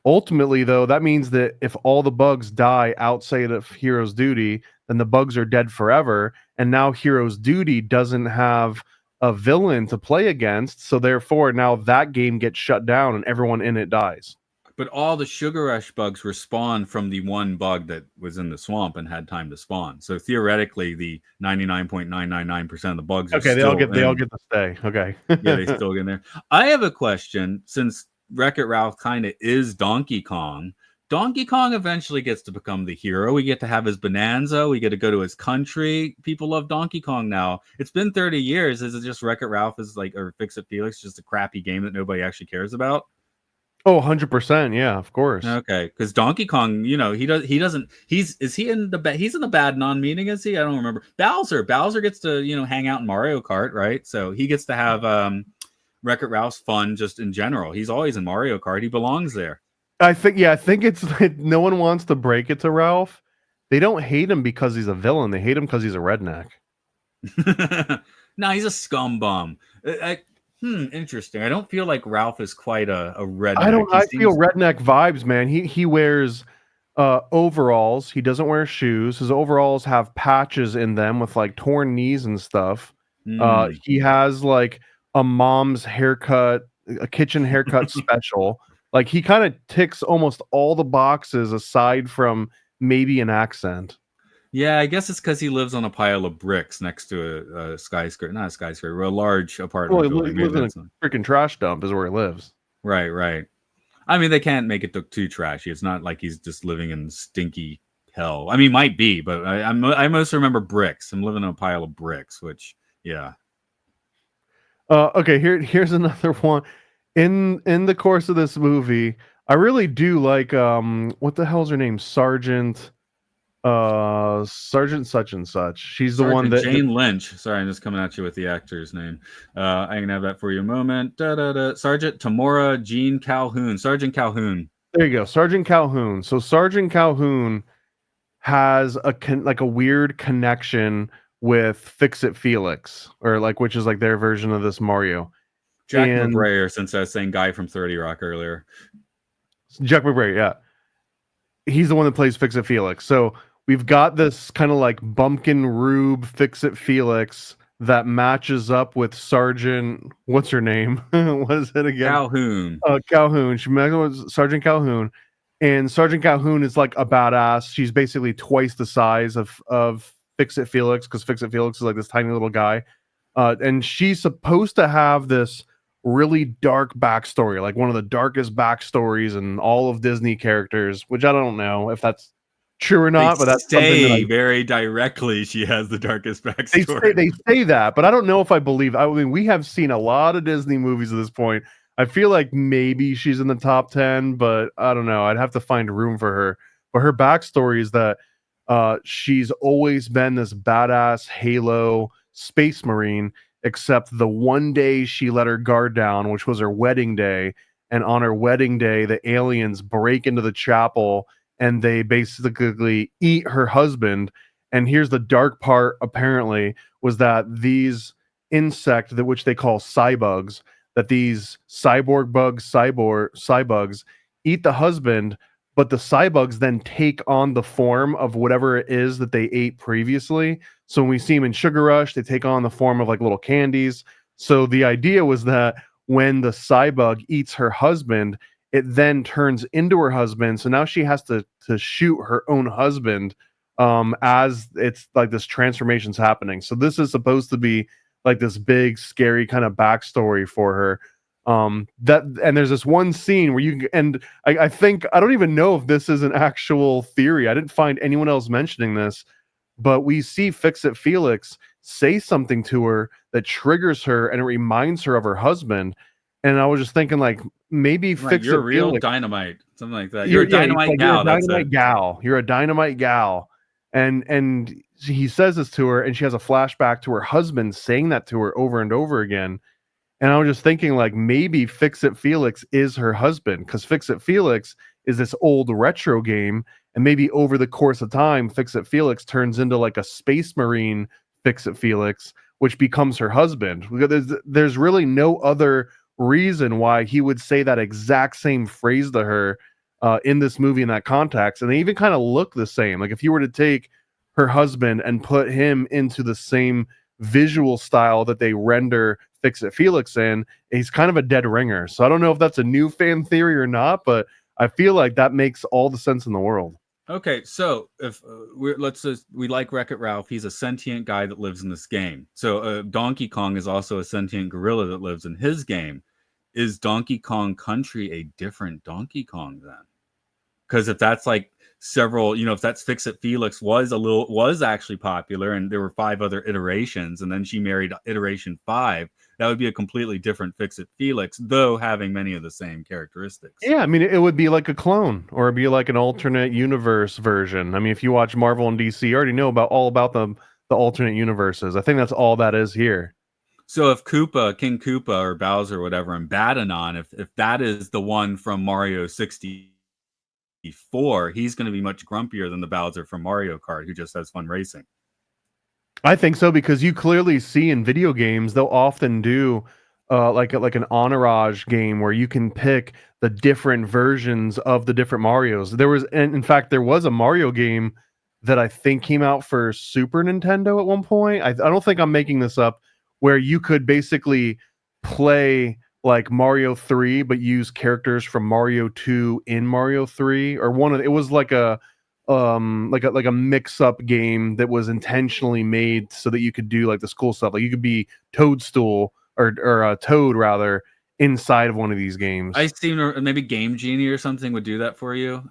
Speaker 3: Ultimately, though, that means that if all the bugs die outside of hero's duty, then the bugs are dead forever. And now hero's duty doesn't have a villain to play against. So therefore, now that game gets shut down and everyone in it dies.
Speaker 1: But all the Sugar Rush bugs were spawned from the one bug that was in the swamp and had time to spawn. So theoretically, the 99.999% of the bugs are
Speaker 3: Okay,
Speaker 1: still
Speaker 3: they all get to stay. Okay.
Speaker 1: yeah, they still get in there. I have a question. Since Wreck-It Ralph kind of is Donkey Kong, Donkey Kong eventually gets to become the hero. We get to have his bonanza. We get to go to his country. People love Donkey Kong now. It's been 30 years. Is it just Wreck-It Ralph is like, or Fix It Felix, just a crappy game that nobody actually cares about?
Speaker 3: Oh, 100%. Yeah, of course.
Speaker 1: Okay, because Donkey Kong, he's in the bad non-meaning, is he? I don't remember. Bowser gets to hang out in Mario Kart, right? So he gets to have Wreck-It Ralph's fun just in general. He's always in Mario Kart. He belongs there.
Speaker 3: I think it's no one wants to break it to Ralph. They don't hate him because he's a villain. They hate him because he's a redneck.
Speaker 1: No, he's a scum bum. Interesting. I don't feel like Ralph is quite a redneck.
Speaker 3: I feel redneck vibes, man. He wears overalls. He doesn't wear shoes. His overalls have patches in them with like torn knees and stuff. He has like a mom's haircut, a kitchen haircut special. Like he kind of ticks almost all the boxes aside from maybe an accent.
Speaker 1: Yeah, I guess it's because he lives on a pile of bricks next to a skyscraper. Not a skyscraper, a large apartment
Speaker 3: Well,
Speaker 1: building.
Speaker 3: he lives in a freaking trash dump is where he lives.
Speaker 1: Right. I mean, they can't make it look too trashy. It's not like he's just living in stinky hell. I mean, might be, but I most remember bricks. I'm living in a pile of bricks, which, yeah.
Speaker 3: Okay, here's another one. In the course of this movie, I really do like what the hell's her name? Sergeant such and such. She's the one that
Speaker 1: Jane Lynch. Sorry, I'm just coming at you with the actor's name. I can have that for you a moment. Sergeant Tamora Jean Calhoun. Sergeant Calhoun.
Speaker 3: There you go, Sergeant Calhoun. So Sergeant Calhoun has a weird connection with Fix It Felix, or like which is like their version of this Mario.
Speaker 1: Jack McBrayer, since I was saying guy from 30 Rock earlier.
Speaker 3: Jack McBrayer, yeah. He's the one that plays Fix It Felix. So we've got this kind of like Bumpkin Rube Fix It Felix that matches up with Sergeant, what's her name? What is it again?
Speaker 1: Calhoun.
Speaker 3: Calhoun. She matches with Sergeant Calhoun. And Sergeant Calhoun is like a badass. She's basically twice the size of Fix It Felix, because Fix It Felix is like this tiny little guy. And she's supposed to have this really dark backstory, like one of the darkest backstories in all of Disney characters, which I don't know if that's true or not, but that's something that
Speaker 1: very directly she has the darkest backstory.
Speaker 3: They say that, but I don't know if I believe. I mean, we have seen a lot of Disney movies at this point. I feel like maybe she's in the top 10, but I don't know. I'd have to find room for her. But her backstory is that she's always been this badass Halo space marine, except the one day she let her guard down, which was her wedding day. And on her wedding day, the aliens break into the chapel and they basically eat her husband. And here's the dark part, apparently, was that these insect, which they call cybugs, that these cybugs eat the husband, but the cybugs then take on the form of whatever it is that they ate previously. So when we see them in Sugar Rush, they take on the form of like little candies. So the idea was that when the cybug eats her husband, it then turns into her husband. So now she has to shoot her own husband as it's like this transformation's happening. So this is supposed to be like this big, scary kind of backstory for her. That and there's this one scene where I think I don't even know if this is an actual theory. I didn't find anyone else mentioning this, but we see Fix-It Felix say something to her that triggers her and it reminds her of her husband. And I was just thinking, like, maybe
Speaker 1: Like,
Speaker 3: Fix-It
Speaker 1: you're real
Speaker 3: Felix,
Speaker 1: dynamite, something like that. You're a
Speaker 3: yeah, he's
Speaker 1: dynamite
Speaker 3: like,
Speaker 1: gal. That's it.
Speaker 3: You're a dynamite gal. And he says this to her, and she has a flashback to her husband saying that to her over and over again. And I was just thinking, like, maybe Fix-It Felix is her husband, because Fix-It Felix is this old retro game, and maybe over the course of time, Fix-It Felix turns into like a Space Marine Fix-It Felix, which becomes her husband. There's really no other reason why he would say that exact same phrase to her in this movie in that context. And they even kind of look the same. Like, if you were to take her husband and put him into the same visual style that they render Fix-It Felix in, he's kind of a dead ringer. So I don't know if that's a new fan theory or not, but I feel like that makes all the sense in the world.
Speaker 1: Okay, so if we like Wreck-It Ralph, he's a sentient guy that lives in this game. So Donkey Kong is also a sentient gorilla that lives in his game. Is Donkey Kong Country a different Donkey Kong then? Because if that's like several, if that's Fix-It Felix was actually popular, and there were 5 other iterations, and then she married iteration 5, that would be a completely different Fix-It Felix, though having many of the same characteristics.
Speaker 3: Yeah, I mean, it would be like a clone, or it'd be like an alternate universe version. I mean, if you watch Marvel and DC, you already know all about the alternate universes. I think that's all that is here.
Speaker 1: So if King Koopa or Bowser or whatever, and Badanon, if that is the one from Mario 64, he's going to be much grumpier than the Bowser from Mario Kart, who just has fun racing.
Speaker 3: I think so, because you clearly see in video games they'll often do like an entourage game where you can pick the different versions of the different Marios. In fact, there was a Mario game that I think came out for Super Nintendo at one point. I don't think I'm making this up, where you could basically play like Mario 3 but use characters from Mario 2 in Mario 3, or it was like a mix-up game that was intentionally made so that you could do like this cool stuff. Like, you could be Toadstool or Toad rather inside of one of these games.
Speaker 1: I seem to, maybe Game Genie or something would do that for you.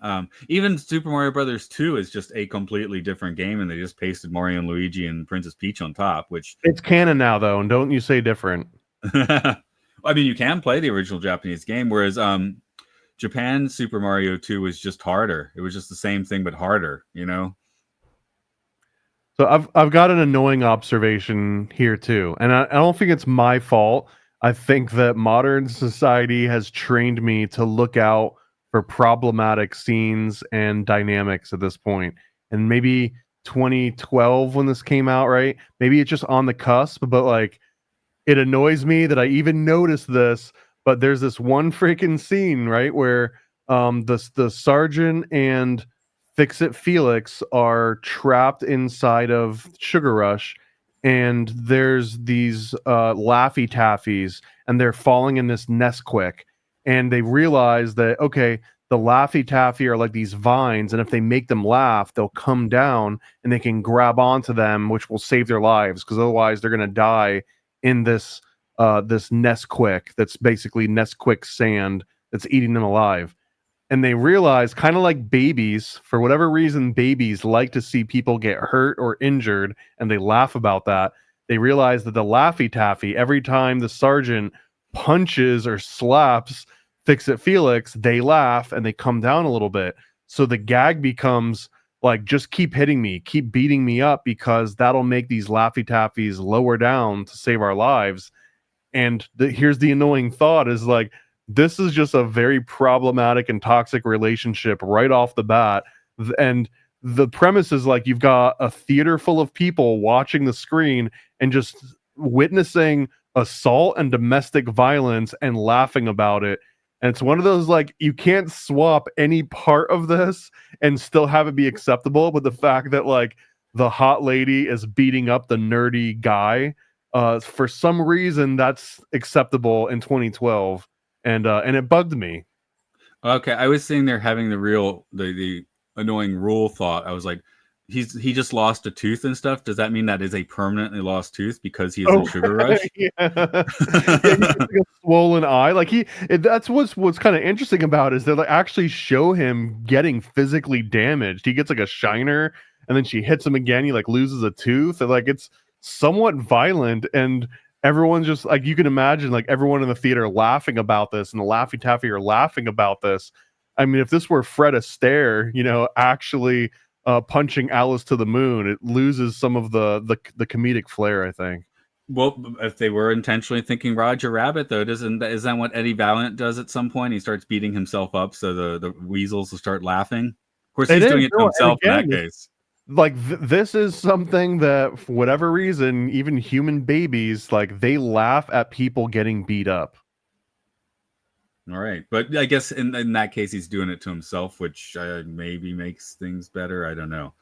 Speaker 1: Even Super Mario Brothers 2 is just a completely different game, and they just pasted Mario and Luigi and Princess Peach on top, which
Speaker 3: it's canon now though, and don't you say different.
Speaker 1: I mean, you can play the original Japanese game, whereas Japan Super Mario 2 was just harder. It was just the same thing but harder,
Speaker 3: So I've got an annoying observation here too, and I don't think it's my fault. I think that modern society has trained me to look out for problematic scenes and dynamics at this point. And maybe 2012 when this came out, right? Maybe it's just on the cusp, but like, it annoys me that I even noticed this. But there's this one freaking scene, right, where the sergeant and Fix-It Felix are trapped inside of Sugar Rush, and there's these Laffy Taffies, and they're falling in this Nesquik, and they realize that, okay, the Laffy Taffy are like these vines, and if they make them laugh, they'll come down and they can grab onto them, which will save their lives, because otherwise they're gonna die in this Nesquik that's basically Nesquik sand that's eating them alive. And they realize, kind of like babies, for whatever reason, babies like to see people get hurt or injured, and they laugh about that. They realize that the Laffy Taffy, every time the sergeant punches or slaps Fix-It Felix, they laugh and they come down a little bit. So the gag becomes like, just keep hitting me, keep beating me up, because that'll make these Laffy Taffies lower down to save our lives. And here's the annoying thought is like, this is just a very problematic and toxic relationship right off the bat. And the premise is like, you've got a theater full of people watching the screen and just witnessing assault and domestic violence and laughing about it. And it's one of those, like, you can't swap any part of this and still have it be acceptable. But the fact that like the hot lady is beating up the nerdy guy, for some reason that's acceptable in 2012. And it bugged me.
Speaker 1: Okay, I was sitting there having the annoying rule thought. I was like, he just lost a tooth and stuff. Does that mean that is a permanently lost tooth because he is in
Speaker 3: Oh,
Speaker 1: Sugar Rush?
Speaker 3: yeah. Yeah, he gets like a swollen eye. Like that's what's kind of interesting about it is they like actually show him getting physically damaged. He gets like a shiner, and then she hits him again. He like loses a tooth, and like it's somewhat violent. And everyone's just like you can imagine, like everyone in the theater laughing about this, and the Laffy Taffy are laughing about this. I mean, if this were Fred Astaire, actually punching Alice to the moon, it loses some of the comedic flair, I think.
Speaker 1: Well, if they were intentionally thinking Roger Rabbit, though, isn't that what Eddie Valiant does at some point? He starts beating himself up so the weasels will start laughing. Of course, he's doing it to himself in that case.
Speaker 3: Like this is something that, for whatever reason, even human babies, like they laugh at people getting beat up.
Speaker 1: All right, but I guess in that case, he's doing it to himself, which maybe makes things better. I don't know.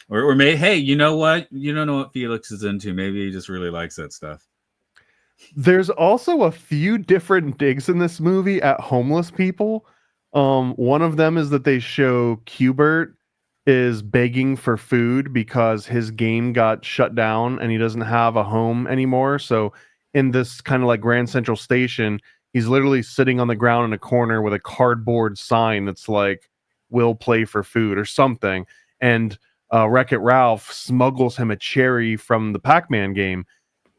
Speaker 1: Or hey, you know what? You don't know what Felix is into. Maybe he just really likes that stuff.
Speaker 3: There's also a few different digs in this movie at homeless people. One of them is that they show Qbert is begging for food because his game got shut down and he doesn't have a home anymore. So in this kind of like Grand Central Station, he's literally sitting on the ground in a corner with a cardboard sign that's like, "Will play for food" or something. And Wreck-It Ralph smuggles him a cherry from the Pac-Man game.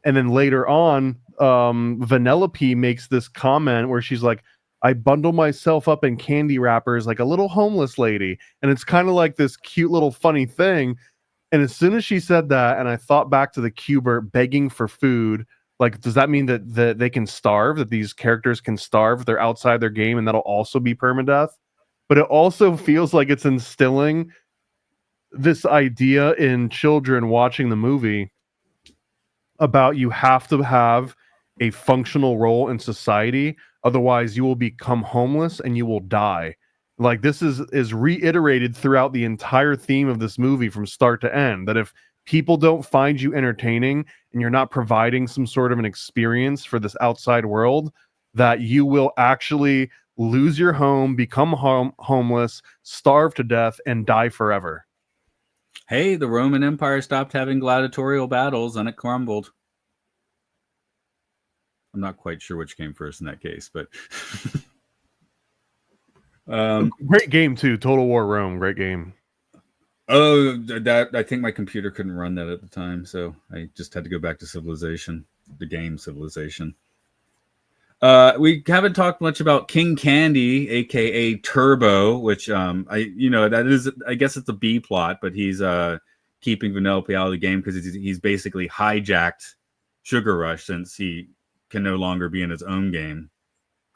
Speaker 3: And then later on, Vanellope makes this comment where she's like, "I bundle myself up in candy wrappers like a little homeless lady." And it's kind of like this cute little funny thing. And as soon as she said that, and I thought back to the Qbert begging for food, like, does that mean that they can starve, that these characters can starve if they're outside their game, and that'll also be permadeath? But it also feels like it's instilling this idea in children watching the movie about you have to have a functional role in society, otherwise you will become homeless and you will die. Like this is reiterated throughout the entire theme of this movie from start to end, that if people don't find you entertaining and you're not providing some sort of an experience for this outside world, that you will actually lose your home, become homeless, starve to death, and die forever.
Speaker 1: Hey, the Roman Empire stopped having gladiatorial battles and it crumbled. I'm not quite sure which came first in that case, but
Speaker 3: great game too. Total War Rome, great game.
Speaker 1: Oh, that I think my computer couldn't run that at the time, so I just had to go back to Civilization, the game Civilization. We haven't talked much about King Candy, aka Turbo, which that is, I guess it's a B plot, but he's keeping Vanellope out of the game because he's basically hijacked Sugar Rush since he can no longer be in his own game.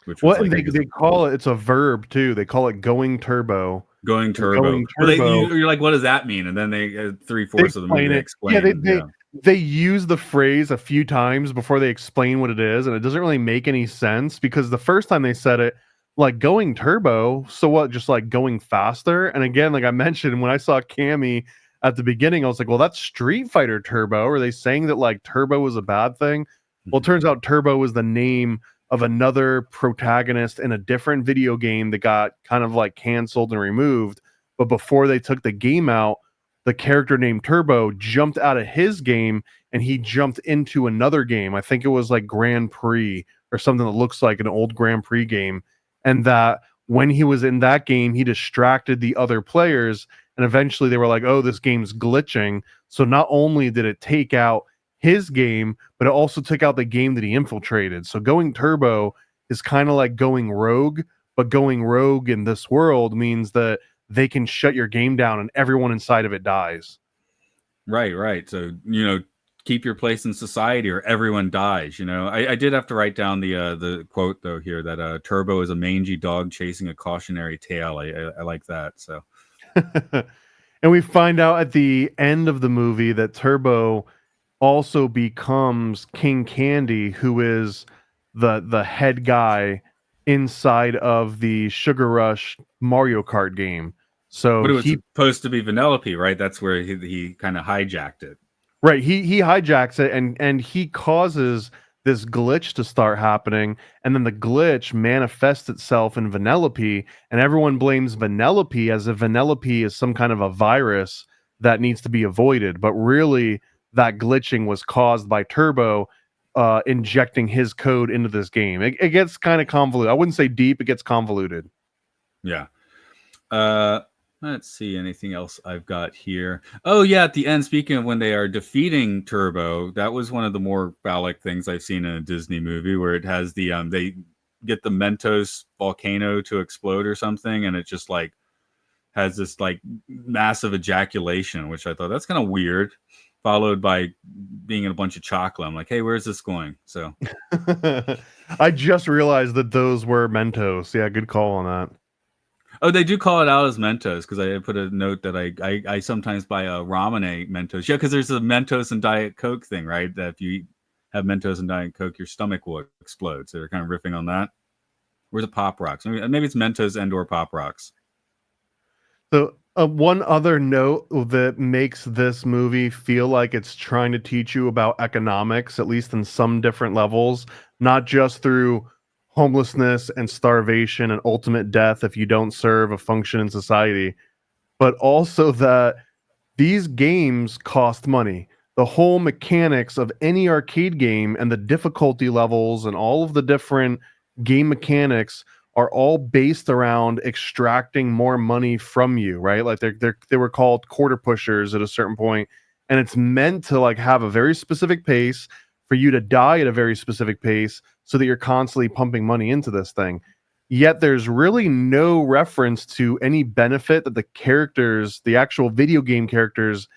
Speaker 1: Which
Speaker 3: well, like, they call it's a verb too. They call it going turbo.
Speaker 1: Going turbo. Going turbo. Well, you're like, what does that mean? And then they 3/4 of the movie they explain.
Speaker 3: Yeah, they use the phrase a few times before they explain what it is, and it doesn't really make any sense because the first time they said it, like going turbo, so what? Just like going faster. And again, like I mentioned, when I saw Cammy at the beginning, I was like, well, that's Street Fighter Turbo. Are they saying that like turbo was a bad thing? Well, it turns out Turbo was the name of another protagonist in a different video game that got kind of like canceled and removed. But before they took the game out, the character named Turbo jumped out of his game and he jumped into another game. I think it was like Grand Prix or something that looks like an old Grand Prix game. And that when he was in that game, he distracted the other players. And eventually they were like, oh, this game's glitching. So not only did it take out his game, but it also took out the game that he infiltrated. So going turbo is kind of like going rogue, but going rogue in this world means that they can shut your game down and everyone inside of it dies.
Speaker 1: Right. So, keep your place in society or everyone dies. I did have to write down the quote though here that Turbo is a mangy dog chasing a cautionary tail. I like that. So,
Speaker 3: and we find out at the end of the movie that Turbo also becomes King Candy, who is the head guy inside of the Sugar Rush Mario Kart game. So
Speaker 1: but it was supposed to be Vanellope, right? That's where he kind of hijacked it.
Speaker 3: Right. He hijacks it and he causes this glitch to start happening, and then the glitch manifests itself in Vanellope, and everyone blames Vanellope as if Vanellope is some kind of a virus that needs to be avoided. But really, that glitching was caused by Turbo injecting his code into this game. It gets kind of convoluted. I wouldn't say deep, it gets convoluted.
Speaker 1: Yeah. Let's see, anything else I've got here. Oh yeah, at the end, speaking of when they are defeating Turbo, that was one of the more phallic things I've seen in a Disney movie, where it has the they get the Mentos volcano to explode or something, and it just like has this like massive ejaculation, which I thought that's kind of weird, followed by being in a bunch of chocolate. I'm like, hey, where's this going? So
Speaker 3: I just realized that those were Mentos. Yeah, good call on that.
Speaker 1: oh, they do call it out as Mentos, because I put a note that I sometimes buy a Ramune Mentos. Yeah, because there's a Mentos and Diet Coke thing, right? That if you have Mentos and Diet Coke, your stomach will explode. So they're kind of riffing on that. Where's the Pop Rocks? Maybe it's Mentos and or Pop Rocks.
Speaker 3: So, one other note that makes this movie feel like it's trying to teach you about economics, at least in some different levels, not just through homelessness and starvation and ultimate death if you don't serve a function in society, but also that these games cost money. The whole mechanics of any arcade game and the difficulty levels and all of the different game mechanics are all based around extracting more money from you, right? Like they were called quarter pushers at a certain point, and it's meant to like have a very specific pace for you to die at a very specific pace so that you're constantly pumping money into this thing. Yet there's really no reference to any benefit that the characters, the actual video game characters,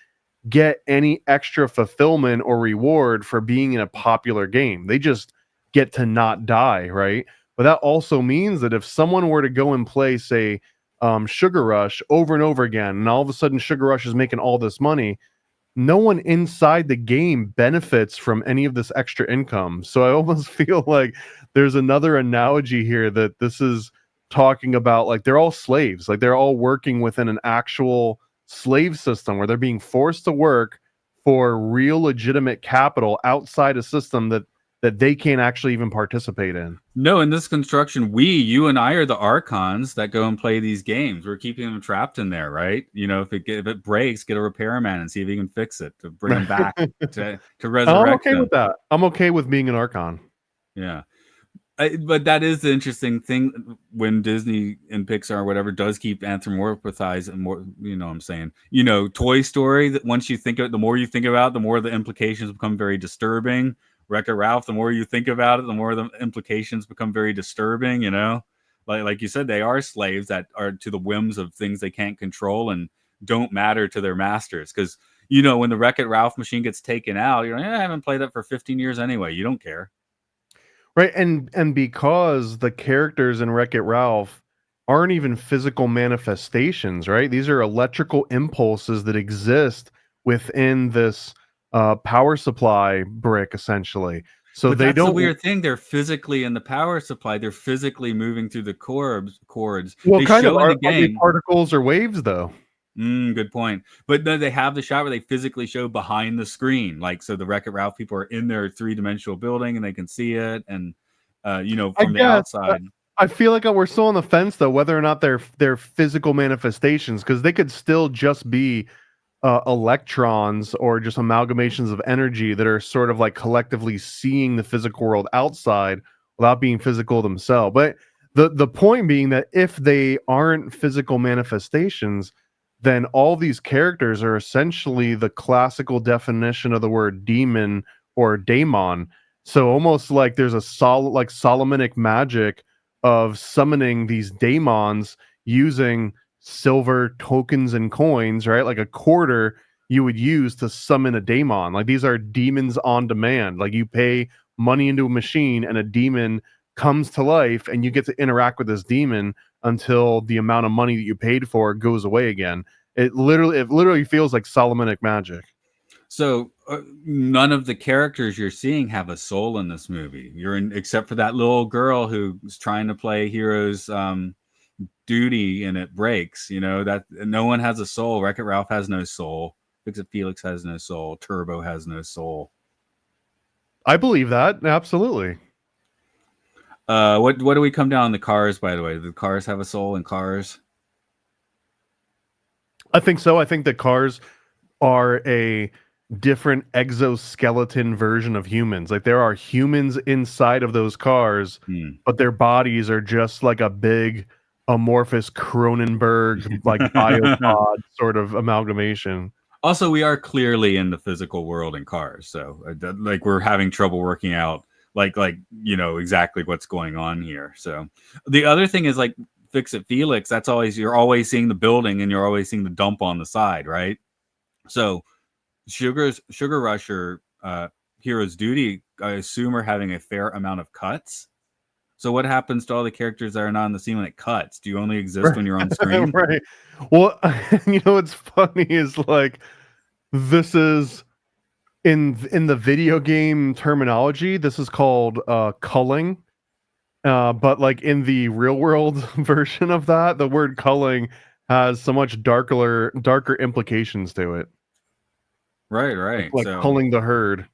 Speaker 3: get any extra fulfillment or reward for being in a popular game. They just get to not die, right? But that also means that if someone were to go and play, say, Sugar Rush over and over again, and all of a sudden Sugar Rush is making all this money, no one inside the game benefits from any of this extra income. So I almost feel like there's another analogy here that this is talking about, like they're all slaves, like they're all working within an actual slave system where they're being forced to work for real legitimate capital outside a system that they can't actually even participate in.
Speaker 1: No, in this construction, you and I are the archons that go and play these games. We're keeping them trapped in there, right? You know, if it breaks, get a repairman and see if he can fix it to bring them back to resurrect
Speaker 3: I'm okay
Speaker 1: them.
Speaker 3: with that. I'm okay with being an archon.
Speaker 1: Yeah. But that is the interesting thing when Disney and Pixar or whatever does keep anthropomorphizing more, you know what I'm saying? You know, Toy Story, that once you think of it, the more you think about it, the more the implications become very disturbing. Wreck-It Ralph, the more you think about it, the more the implications become very disturbing, you know? Like you said, they are slaves that are to the whims of things they can't control and don't matter to their masters. Because, you know, when the Wreck-It Ralph machine gets taken out, you're like, I haven't played that for 15 years anyway. You don't care.
Speaker 3: Right, and because the characters in Wreck-It Ralph aren't even physical manifestations, right? These are electrical impulses that exist within this power supply brick, essentially. So
Speaker 1: But
Speaker 3: they
Speaker 1: that's the
Speaker 3: don't.
Speaker 1: weird thing. They're physically in the power supply. They're physically moving through the cords.
Speaker 3: Well,
Speaker 1: They
Speaker 3: kind of
Speaker 1: show in the
Speaker 3: are they
Speaker 1: game.
Speaker 3: particles or waves, though?
Speaker 1: Good point. But then they have the shot where they physically show behind the screen. Like, so the Wreck-It Ralph people are in their three-dimensional building and they can see it. And, you know,
Speaker 3: I
Speaker 1: from the
Speaker 3: guess.
Speaker 1: outside.
Speaker 3: I feel like we're still on the fence, though, whether or not they're physical manifestations, because they could still just be electrons or just amalgamations of energy that are sort of like collectively seeing the physical world outside without being physical themselves. But the point being that if they aren't physical manifestations, then all these characters are essentially the classical definition of the word demon or daemon. So almost like there's a Solomonic magic of summoning these daemons using silver tokens and coins, right? Like a quarter you would use to summon a daemon. Like these are demons on demand. Like you pay money into a machine and a demon comes to life and you get to interact with this demon until the amount of money that you paid for goes away again. It literally feels like Solomonic magic.
Speaker 1: So none of the characters you're seeing have a soul in this movie. Except for that little girl who's trying to play hero's duty and it breaks. You know, that no one has a soul. Wreck-It Ralph has no soul. Fix-It Felix has no soul. Turbo has no soul.
Speaker 3: I believe that absolutely.
Speaker 1: What do we come down on the cars? By the way, do the cars have a soul in Cars?
Speaker 3: I think so. I think that cars are a different exoskeleton version of humans. Like there are humans inside of those cars, but their bodies are just like a big amorphous Cronenberg like biopod sort of amalgamation.
Speaker 1: Also, we are clearly in the physical world in Cars, so like we're having trouble working out like exactly what's going on here. So the other thing is like Fix It Felix. That's always you're always seeing the building and you're always seeing the dump on the side, right? So Sugar Rush or Hero's Duty, I assume, are having a fair amount of cuts. So what happens to all the characters that are not in the scene when it cuts? Do you only exist when you're on screen?
Speaker 3: Right. Well, what's funny is like this is in the video game terminology, this is called culling. But like in the real world version of that, the word culling has so much darker implications to it.
Speaker 1: Right.
Speaker 3: Like
Speaker 1: so
Speaker 3: culling the herd.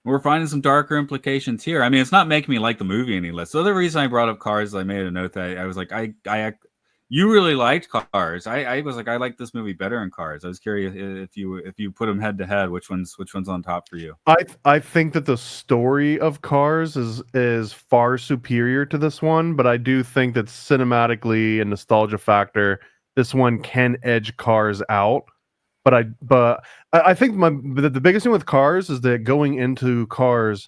Speaker 1: we're finding some darker implications here. I mean, it's not making me like the movie any less. So the reason I brought up Cars is I made a note that I was like, you really liked Cars. I was like, I like this movie better in Cars. I was curious if you put them head to head, which one's on top for you?
Speaker 3: I think that the story of Cars is far superior to this one, but I do think that cinematically and nostalgia factor, this one can edge Cars out. But I think the biggest thing with Cars is that going into Cars,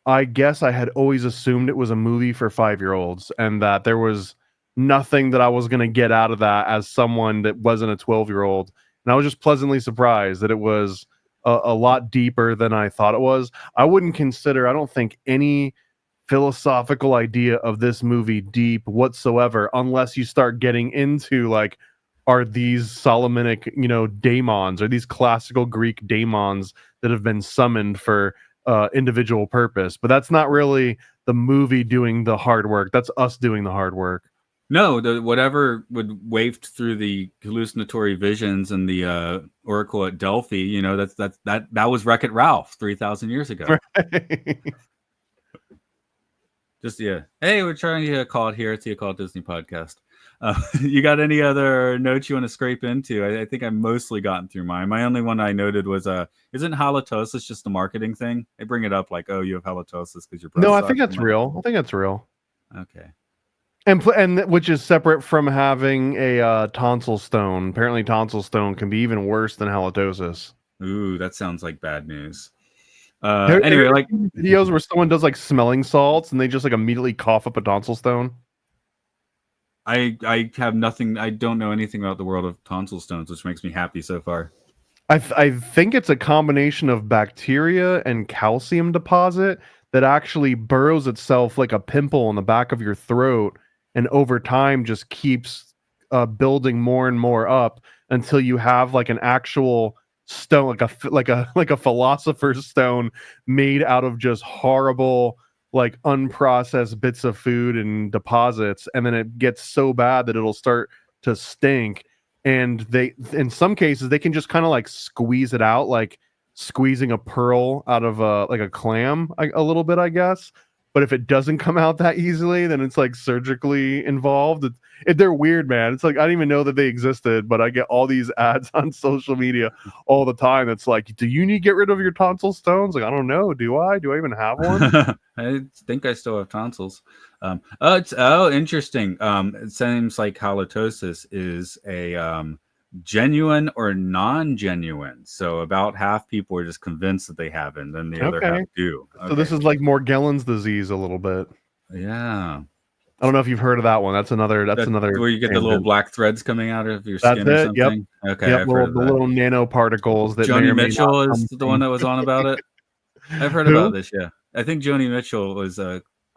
Speaker 3: I guess I had always assumed it was a movie for 5-year-olds and that there was nothing that I was going to get out of that as someone that wasn't a 12-year-old. And I was just pleasantly surprised that it was a lot deeper than I thought it was. I don't think any philosophical idea of this movie deep whatsoever unless you start getting into like, are these Solomonic, daemons, or these classical Greek daemons that have been summoned for individual purpose. But that's not really the movie doing the hard work. That's us doing the hard work.
Speaker 1: No, whatever would waft through the hallucinatory visions and the oracle at Delphi, that was Wreck-It Ralph 3,000 years ago.
Speaker 3: Right.
Speaker 1: Just hey, we're trying to call it here. It's the Occult Disney podcast. You got any other notes you want to scrape into? I think I've mostly gotten through mine. My only one I noted was isn't halitosis just a marketing thing? They bring it up like, oh, you have halitosis because your breath
Speaker 3: No, I
Speaker 1: sucks.
Speaker 3: think that's real. I think that's real.
Speaker 1: Okay.
Speaker 3: And which is separate from having a tonsil stone. Apparently, tonsil stone can be even worse than halitosis.
Speaker 1: Ooh, that sounds like bad news.
Speaker 3: Anyway, like videos where someone does like smelling salts and they just like immediately cough up a tonsil stone.
Speaker 1: I have nothing. I don't know anything about the world of tonsil stones, which makes me happy so far.
Speaker 3: I think it's a combination of bacteria and calcium deposit that actually burrows itself like a pimple in the back of your throat, and over time just keeps building more and more up until you have like an actual stone, like a philosopher's stone made out of just horrible, like unprocessed bits of food and deposits, and then it gets so bad that it'll start to stink. And they, in some cases, they can just kind of like squeeze it out, like squeezing a pearl out of a clam, a little bit, I guess. But if it doesn't come out that easily, then it's like surgically involved. They're weird, man. It's like I didn't even know that they existed, but I get all these ads on social media all the time. It's like, do you need to get rid of your tonsil stones? Like, I don't know. Do I? Do I even have one?
Speaker 1: I think I still have tonsils. Interesting. It seems like halitosis is a genuine or non-genuine. So about half people are just convinced that they have it, and then the other half do. Okay.
Speaker 3: So this is like Morgellons disease a little bit.
Speaker 1: Yeah.
Speaker 3: I don't know if you've heard of that one. That's another
Speaker 1: where you get the little black threads coming out of your skin or something.
Speaker 3: Yep.
Speaker 1: Okay.
Speaker 3: Yep, the little nanoparticles that
Speaker 1: Joni Mitchell is the one that was on about it. I've heard about this. Yeah, I think Joni Mitchell was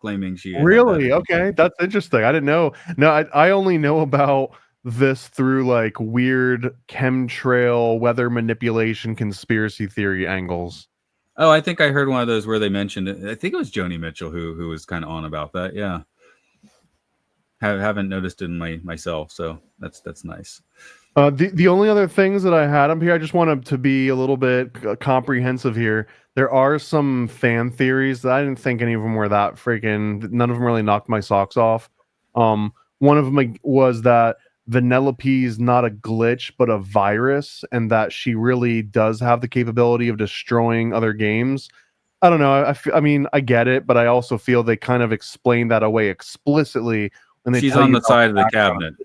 Speaker 1: claiming she
Speaker 3: really okay. That's interesting. I didn't know. No, I only know about this through like weird chemtrail, weather manipulation, conspiracy theory angles.
Speaker 1: Oh, I think I heard one of those where they mentioned it. I think it was Joni Mitchell who was kind of on about that. Yeah, haven't noticed it in myself, so that's nice.
Speaker 3: The only other things that I had up here, I just wanted to be a little bit comprehensive here. There are some fan theories that I didn't think any of them were that freaking. None of them really knocked my socks off. One of them was that Vanellope is not a glitch but a virus, and that she really does have the capability of destroying other games. I don't know. I mean, I get it, but I also feel they kind of explain that away explicitly when they
Speaker 1: She's
Speaker 3: tell
Speaker 1: on
Speaker 3: you
Speaker 1: the
Speaker 3: about
Speaker 1: side of the
Speaker 3: background.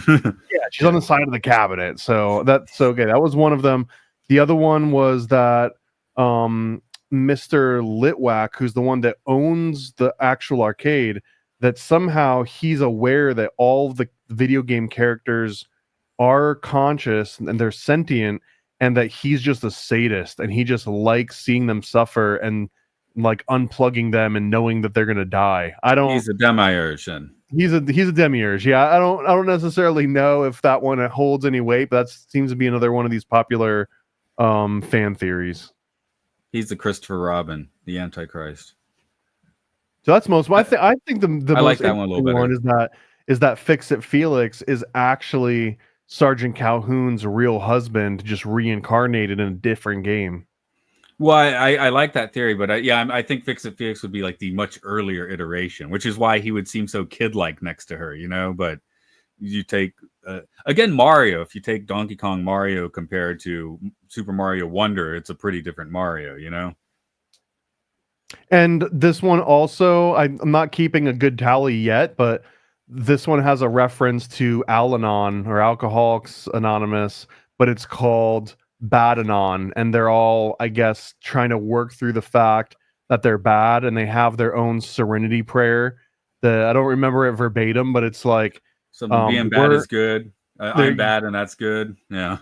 Speaker 1: cabinet.
Speaker 3: Yeah, she's on the side of the cabinet. So that's okay. That was one of them. The other one was that Mr. Litwack, who's the one that owns the actual arcade, that somehow he's aware that all the video game characters are conscious and they're sentient, and that he's just a sadist and he just likes seeing them suffer and like unplugging them and knowing that they're gonna die. I don't.
Speaker 1: He's a demiurge. And
Speaker 3: He's a demiurge. Yeah, I don't necessarily know if that one holds any weight, but that seems to be another one of these popular fan theories.
Speaker 1: he's the Christopher Robin, the Antichrist.
Speaker 3: So that's most. I think the
Speaker 1: I
Speaker 3: most
Speaker 1: like that one a little
Speaker 3: interesting
Speaker 1: better.
Speaker 3: one is that Fix It Felix is actually Sergeant Calhoun's real husband, just reincarnated in a different game.
Speaker 1: Well, I like that theory, but I think Fix It Felix would be like the much earlier iteration, which is why he would seem so kid-like next to her, you know. But you take again Mario. If you take Donkey Kong Mario compared to Super Mario Wonder, it's a pretty different Mario, you know.
Speaker 3: And this one also, I'm not keeping a good tally yet, but this one has a reference to Al-Anon or Alcoholics Anonymous, but it's called Bad-Anon, and they're all, I guess, trying to work through the fact that they're bad, and they have their own serenity prayer. I don't remember it verbatim, but it's like
Speaker 1: So being bad is good. I'm bad, and that's good. Yeah.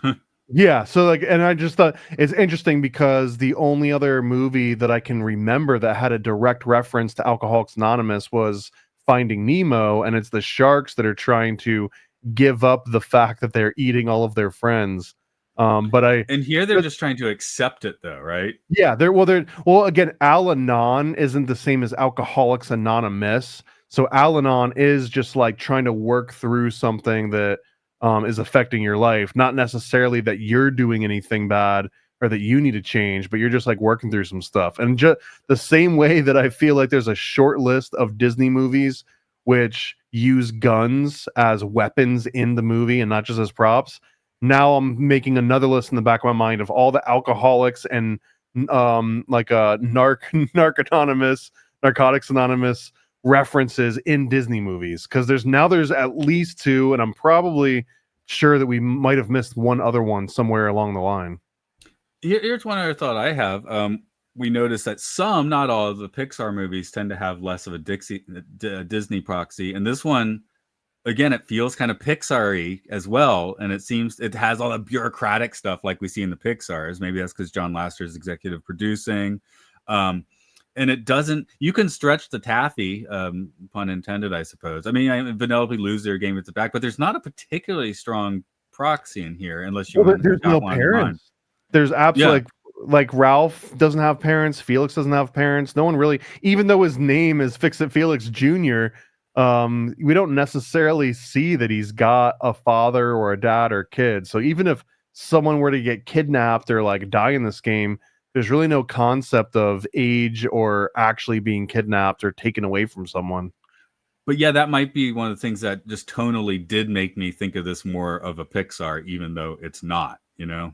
Speaker 3: yeah, so like, and I just thought it's interesting because the only other movie that I can remember that had a direct reference to Alcoholics Anonymous was Finding Nemo, and it's the sharks that are trying to give up the fact that they're eating all of their friends.
Speaker 1: And here they're just trying to accept it, though, right?
Speaker 3: Yeah, well again, Al-Anon isn't the same as Alcoholics Anonymous. So Al-Anon is just like trying to work through something that is affecting your life, not necessarily that you're doing anything bad or that you need to change, but you're just like working through some stuff. And just the same way that I feel like there's a short list of Disney movies which use guns as weapons in the movie and not just as props. Now I'm making another list in the back of my mind of all the alcoholics and Narcotics Anonymous references in Disney movies, because there's at least two, and I'm probably sure that we might have missed one other one somewhere along the line.
Speaker 1: Here's one other thought I have. We noticed that some, not all, of the Pixar movies tend to have less of a Disney proxy, and this one, again, it feels kind of Pixar-y as well, and it seems it has all the bureaucratic stuff like we see in the Pixars. Maybe that's because John Lasseter is executive producing. And it doesn't. You can stretch the taffy, pun intended, I suppose. I mean, Vanellope lose their game at the back, but there's not a particularly strong proxy in here, unless you.
Speaker 3: Well, there's no parents. There's absolutely like Ralph doesn't have parents. Felix doesn't have parents. No one really, even though his name is Fix It Felix Jr. We don't necessarily see that he's got a father or a dad or kids. So even if someone were to get kidnapped or like die in this game, there's really no concept of age or actually being kidnapped or taken away from someone.
Speaker 1: But yeah, that might be one of the things that just tonally did make me think of this more of a Pixar, even though it's not, you know?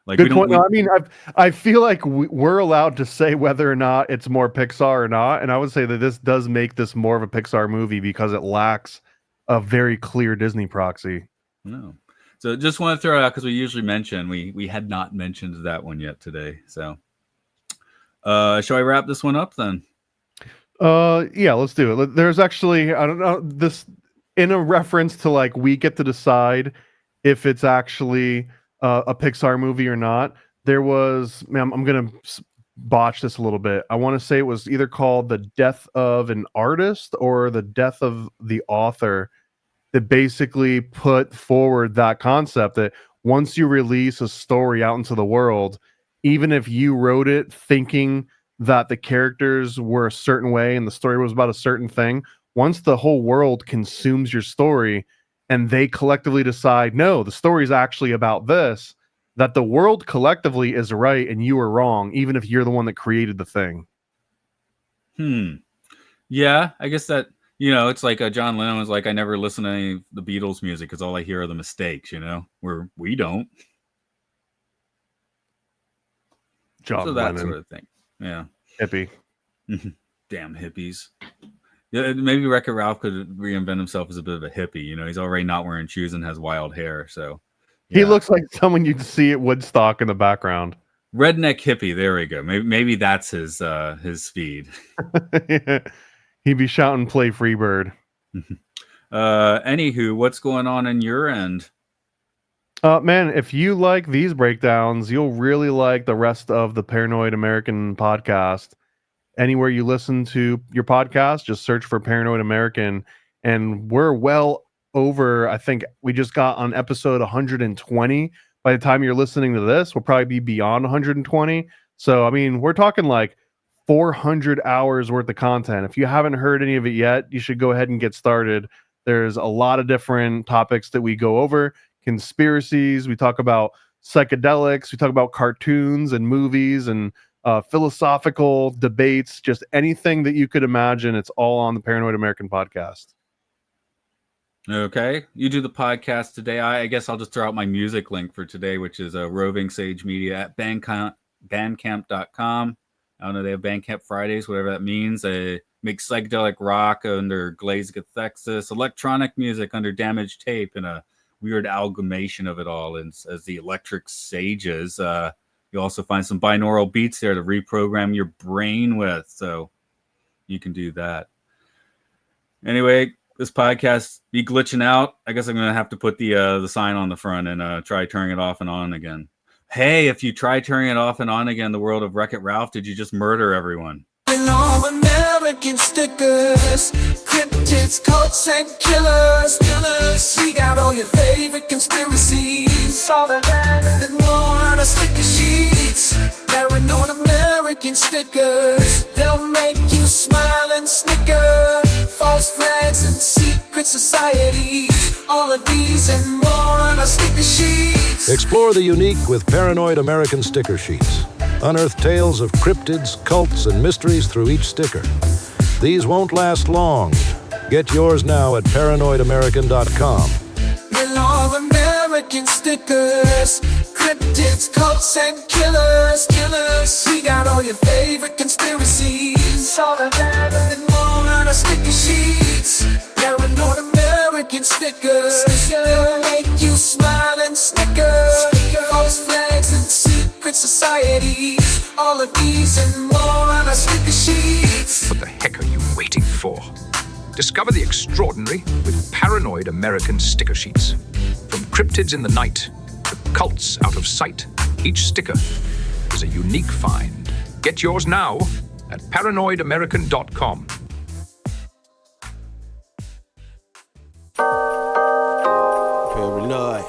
Speaker 1: Like,
Speaker 3: good point. I mean, I feel like we're allowed to say whether or not it's more Pixar or not. And I would say that this does make this more of a Pixar movie because it lacks a very clear Disney proxy.
Speaker 1: No. So just want to throw it out because we usually mention, we had not mentioned that one yet today. So shall I wrap this one up then?
Speaker 3: Yeah, let's do it. There's actually, I don't know, this in a reference to like we get to decide if it's actually a Pixar movie or not. There was, man, I'm gonna botch this a little bit. I want to say it was either called The Death of an Artist or The Death of the Author, that basically put forward that concept that once you release a story out into the world, even if you wrote it thinking that the characters were a certain way and the story was about a certain thing, once the whole world consumes your story, and they collectively decide, no, the story is actually about this, that the world collectively is right and you are wrong, even if you're the one that created the thing.
Speaker 1: Yeah, I guess that, it's like John Lennon was like, I never listen to any of the Beatles music because all I hear are the mistakes, where we don't.
Speaker 3: John
Speaker 1: So that
Speaker 3: Lennon.
Speaker 1: sort of thing. Yeah.
Speaker 3: Hippie.
Speaker 1: Damn hippies. Yeah, maybe Wreck-It Ralph could reinvent himself as a bit of a hippie. He's already not wearing shoes and has wild hair. So
Speaker 3: He looks like someone you'd see at Woodstock in the background.
Speaker 1: Redneck hippie. There we go. Maybe that's his speed.
Speaker 3: He'd be shouting, "Play Freebird."
Speaker 1: Anywho, what's going on in your end?
Speaker 3: Man, if you like these breakdowns, you'll really like the rest of the Paranoid American podcast. Anywhere you listen to your podcast, just search for Paranoid American. And we're well over, I think we just got on episode 120. By the time you're listening to this, we'll probably be beyond 120. So, I mean, we're talking like 400 hours worth of content. If you haven't heard any of it yet, you should go ahead and get started. There's a lot of different topics that we go over. Conspiracies, we talk about psychedelics, we talk about cartoons and movies and philosophical debates, just anything that you could imagine. It's all on the Paranoid American podcast.
Speaker 1: Okay, you do the podcast today. I guess I'll just throw out my music link for today, which is Roving Sage Media at bandcamp.com. I don't know, they have Bandcamp Fridays, whatever that means. They make psychedelic rock under Glazed Cathexis, electronic music under Damaged Tape, and a weird amalgamation of it all as the Electric Sages. You also find some binaural beats there to reprogram your brain with, so you can do that. Anyway, this podcast be glitching out. I guess I'm going to have to put the sign on the front and try turning it off and on again. Hey, if you try turning it off and on again, the world of Wreck-It Ralph, did you just murder everyone?
Speaker 2: All American stickers, cryptids, cults, and killers. We got all your favorite conspiracies, all the land and more on our sticker sheets. Paranoid American stickers, they'll make you smile and snicker. False flags and secret societies, all of these and more on our sticker sheets.
Speaker 4: Explore the unique with Paranoid American sticker sheets. Unearth tales of cryptids, cults, and mysteries through each sticker. These won't last long. Get yours now at paranoidamerican.com.
Speaker 2: We're all American stickers, cryptids, cults, and killers. We got all your favorite conspiracies, all the land and more on our sticker sheets. Paranoid American stickers, they'll make you smile and snicker. False flags and secret societies, all of these and more on our sticker sheets.
Speaker 5: What the heck are you waiting for? Discover the extraordinary with Paranoid American sticker sheets. From cryptids in the night to cults out of sight, each sticker is a unique find. Get yours now at paranoidamerican.com.
Speaker 6: Paranoid.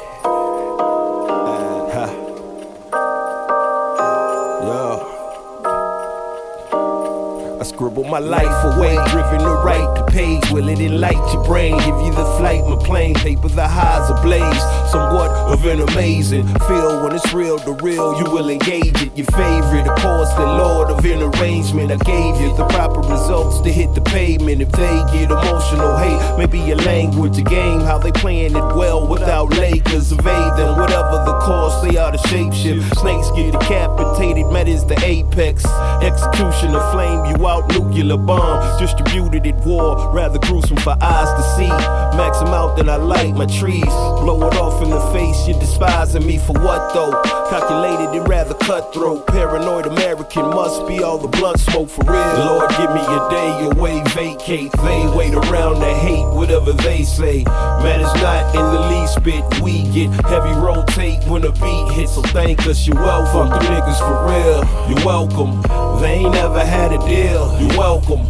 Speaker 6: I scribble my life away, driven to write the page. Will it enlighten your brain? Give you the flight, my plane, paper the highs ablaze. Somewhat of an amazing feel when it's real to real. You will engage it. Your favorite, of course, the Lord of an arrangement. I gave you the proper results to hit the pavement. If they get emotional, hey, maybe your language, a game, how they playing it well without Lakers. Evade them, whatever the cost, they are the shapeshift. Snakes get decapitated, met is the apex. Execution of flame you out, nuclear bomb distributed at war, rather gruesome for eyes to see. Max them out, then I light my trees. Blow it off in the face, you're despising me for what though? Calculated and rather cutthroat. Paranoid American must be all the blunt smoke for real. Lord, give me a day away, vacate. They wait around to hate whatever they say. Man, it's not in the least bit. We get heavy rotate when a beat hits, so thank us, you're welcome. Fuck the niggas for real, you're welcome. They ain't never had a deal, you're welcome.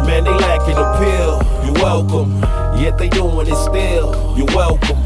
Speaker 6: Man, they lacking appeal, you're welcome. Yet they doing it still, you're welcome.